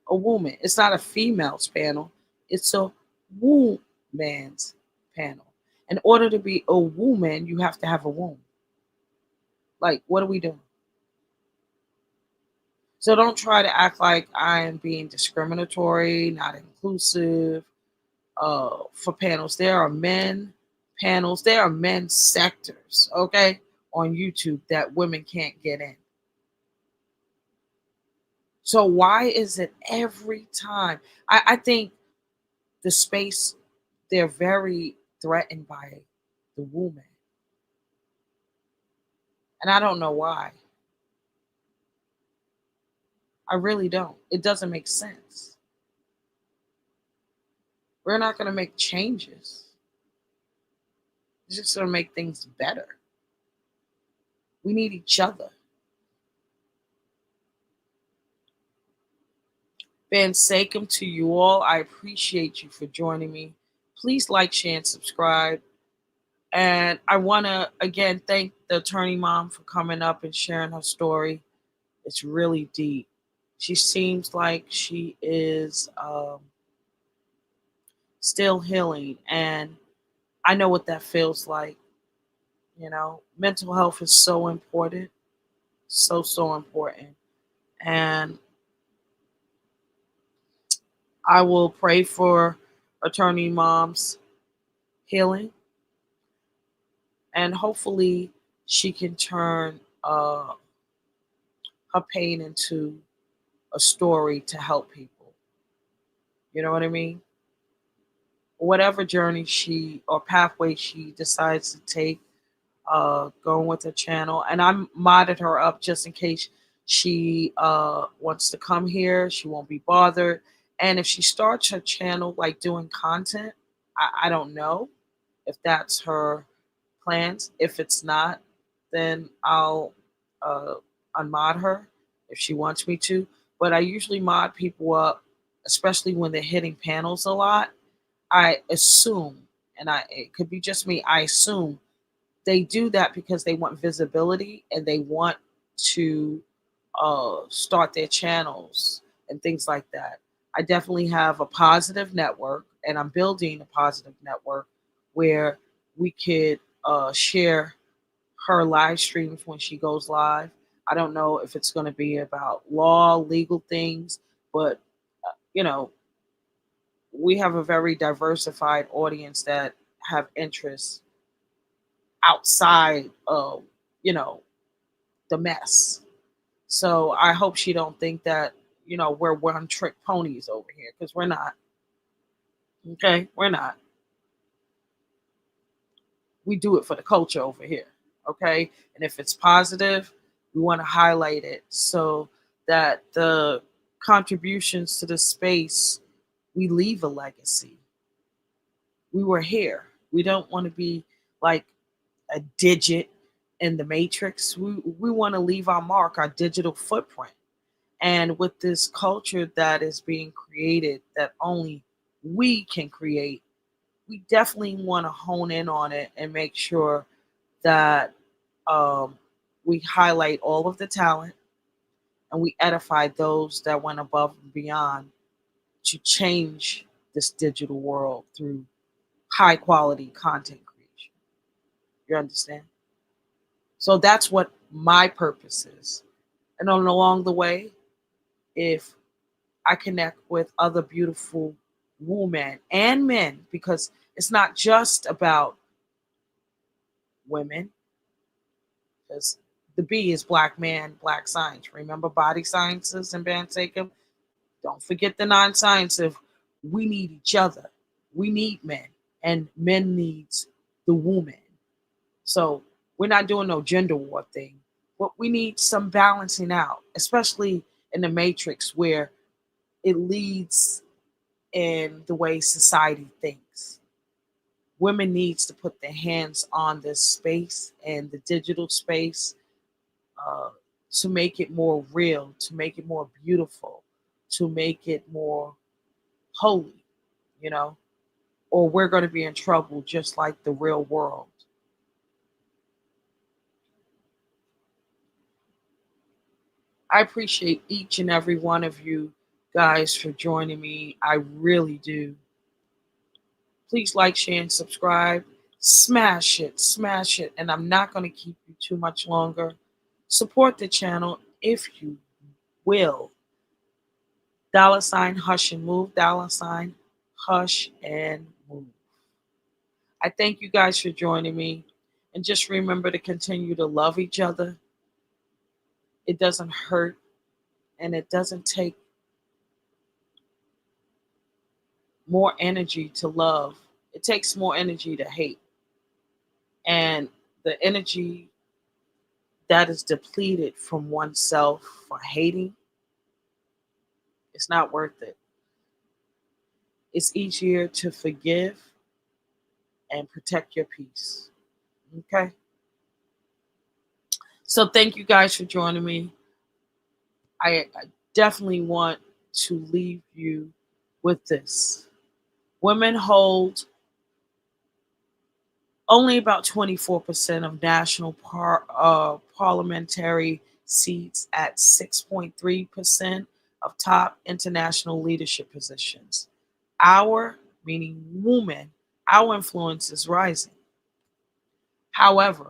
A woman. It's not a female's panel. It's a woman's panel. In order to be a woman, you have to have a womb. Like, what are we doing? So don't try to act like I am being discriminatory, not inclusive for panels. There are men panels. There are men sectors, okay, on YouTube that women can't get in. So why is it every time? I think the space, they're very threatened by the woman. And I don't know why. I really don't. It doesn't make sense. We're not going to make changes. It's just going to make things better. We need each other. Ben Sakem, to you all, I appreciate you for joining me. Please like, share, and subscribe. And I want to, again, thank the attorney mom for coming up and sharing her story. It's really deep. She seems like she is still healing. And I know what that feels like. You know, mental health is so important. So, so important. And I will pray for attorney mom's healing. And hopefully she can turn her pain into a story to help people. You know what I mean? Whatever journey she or pathway she decides to take, going with her channel. And I modded her up just in case she wants to come here. She won't be bothered. And if she starts her channel like doing content, I don't know if that's her plans. If it's not, then I'll unmod her if she wants me to. But I usually mod people up, especially when they're hitting panels a lot. I assume, and it could be just me, I assume they do that because they want visibility and they want to start their channels and things like that. I definitely have a positive network, and I'm building a positive network where we could share her live streams when she goes live. I don't know if it's going to be about law, legal things, but you know, we have a very diversified audience that have interests outside of, you know, the mess. So I hope she don't think that, we're one trick ponies over here, because we're not. Okay, we're not. We do it for the culture over here. Okay, and if it's positive, we want to highlight it so that the contributions to the space, we leave a legacy. We were here. We don't want to be like a digit in the matrix. We want to leave our mark, our digital footprint. And with this culture that is being created that only we can create, we definitely want to hone in on it and make sure that um, we highlight all of the talent and we edify those that went above and beyond to change this digital world through high quality content creation. You understand? So that's what my purpose is. And along the way, if I connect with other beautiful women and men, because it's not just about women, because the B is black man, black science. Remember body sciences and Van Sakem? Don't forget the non-science of we need each other. We need men, and men needs the woman. So we're not doing no gender war thing. But we need some balancing out, especially in the matrix where it leads in the way society thinks. Women needs to put their hands on this space and the digital space, uh, to make it more real, to make it more beautiful, to make it more holy, you know, or we're going to be in trouble just like the real world. I appreciate each and every one of you guys for joining me. I really do. Please like, share, and subscribe. Smash it, smash it. And I'm not going to keep you too much longer. Support the channel if you will. $ hush and move, $ hush and move. I thank you guys for joining me. And just remember to continue to love each other. It doesn't hurt and it doesn't take more energy to love. It takes more energy to hate. And the energy that is depleted from oneself for hating, it's not worth it. It's easier to forgive and protect your peace. Okay? So thank you guys for joining me. I definitely want to leave you with this. Women hold only about 24% of national parliamentary seats at 6.3% of top international leadership positions. Our, meaning women, our influence is rising. However,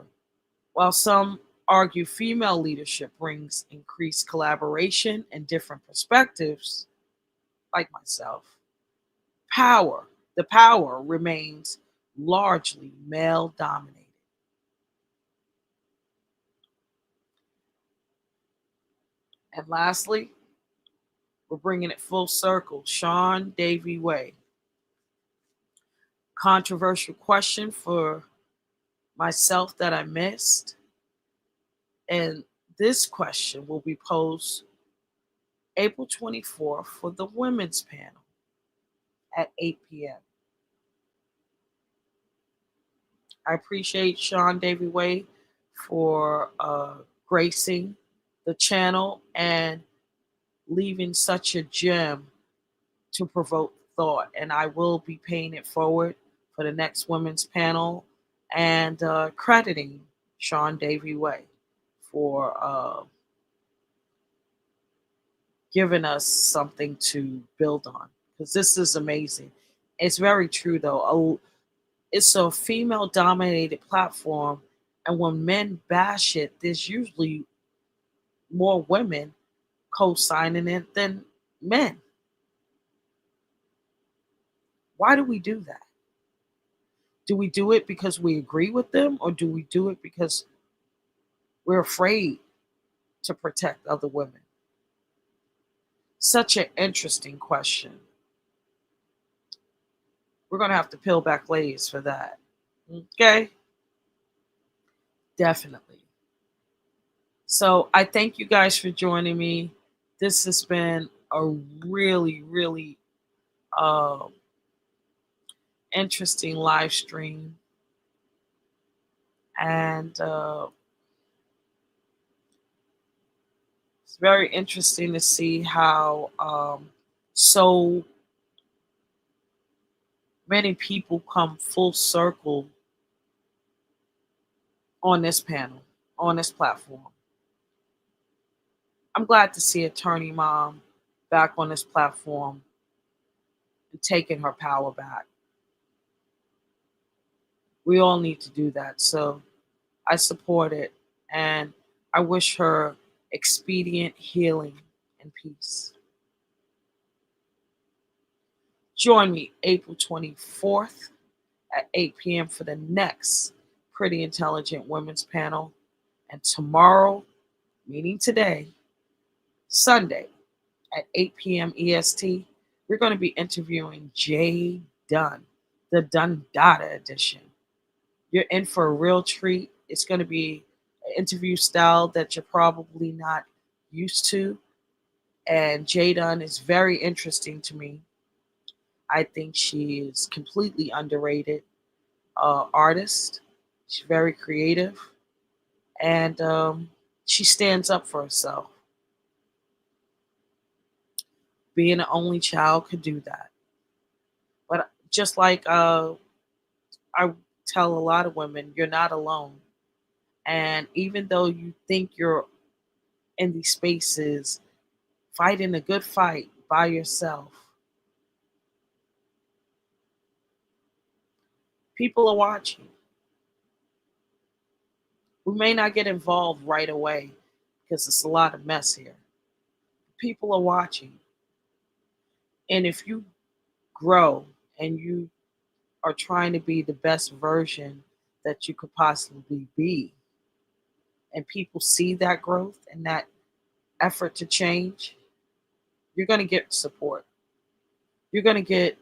while some argue female leadership brings increased collaboration and different perspectives, like myself, the power remains largely male dominated. And lastly, we're bringing it full circle. Seandavieway. Controversial question for myself that I missed. And this question will be posed April 24th for the women's panel at 8 p.m. I appreciate Seandavieway for gracing the channel and leaving such a gem to provoke thought. And I will be paying it forward for the next women's panel and crediting Seandavieway for giving us something to build on, because this is amazing. It's very true though. It's a female dominated platform, and when men bash it, there's usually more women co-signing it than men. Why do we do that? Do we do it because we agree with them, or do we do it because we're afraid to protect other women? Such an interesting question. We're going to have to peel back layers for that. Okay? Definitely. So I thank you guys for joining me. This has been a really, really uh, interesting live stream. And it's very interesting to see how so many people come full circle on this panel, on this platform. I'm glad to see Attorney Mom back on this platform and taking her power back. We all need to do that. So I support it, and I wish her expedient healing and peace. Join me April 24th at 8 p.m. for the next Pretty Intelligent Women's panel. And tomorrow, meaning today, Sunday at 8 p.m. EST, we're going to be interviewing Jay Dunn, the Dunn Dada edition. You're in for a real treat. It's going to be an interview style that you're probably not used to. And Jay Dunn is very interesting to me. I think she is completely underrated artist. She's very creative, and she stands up for herself. Being an only child could do that. But just like I tell a lot of women, you're not alone. And even though you think you're in these spaces fighting a good fight by yourself, people are watching. We may not get involved right away because it's a lot of mess here. People are watching. And if you grow and you are trying to be the best version that you could possibly be, and people see that growth and that effort to change, you're going to get support. You're going to get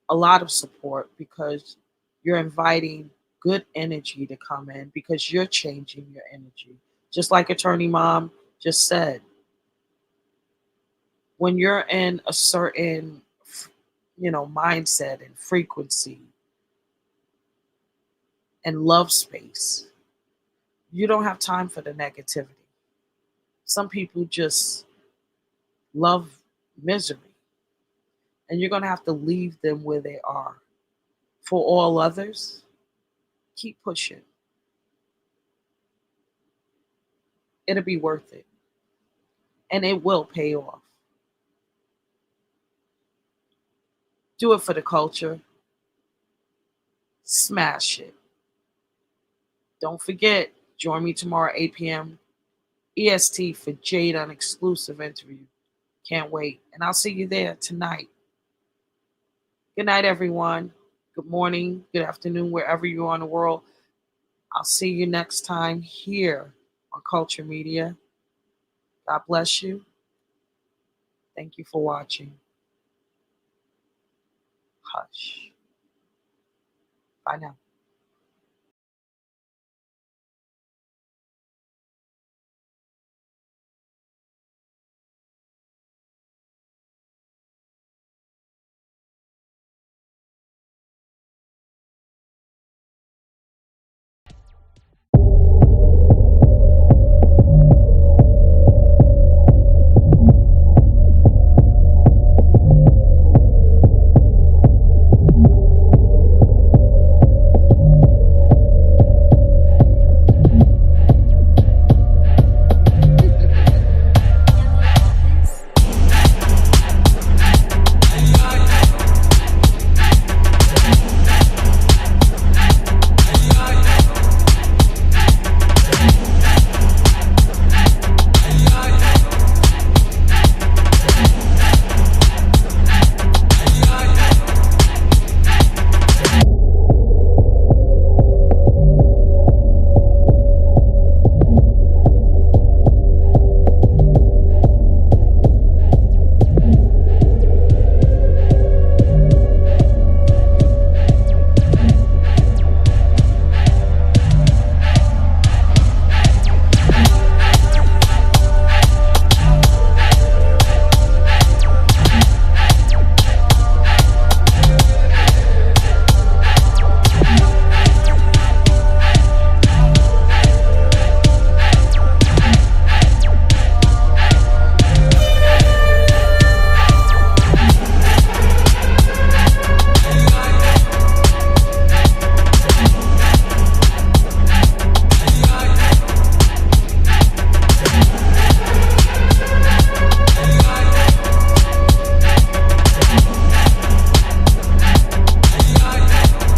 a lot of support because you're inviting good energy to come in because you're changing your energy. Just like Attorney Mom just said, when you're in a certain mindset and frequency and love space, you don't have time for the negativity. Some people just love misery, and you're going to have to leave them where they are. For all others, keep pushing. It'll be worth it, and it will pay off. Do it for the culture. Smash it. Don't forget, join me tomorrow 8 p.m. EST for Jade on exclusive interview. Can't wait. And I'll see you there tonight. Good night, everyone. Good morning, good afternoon, wherever you are in the world. I'll see you next time here on Culture Media. God bless you. Thank you for watching. Hush. Bye now.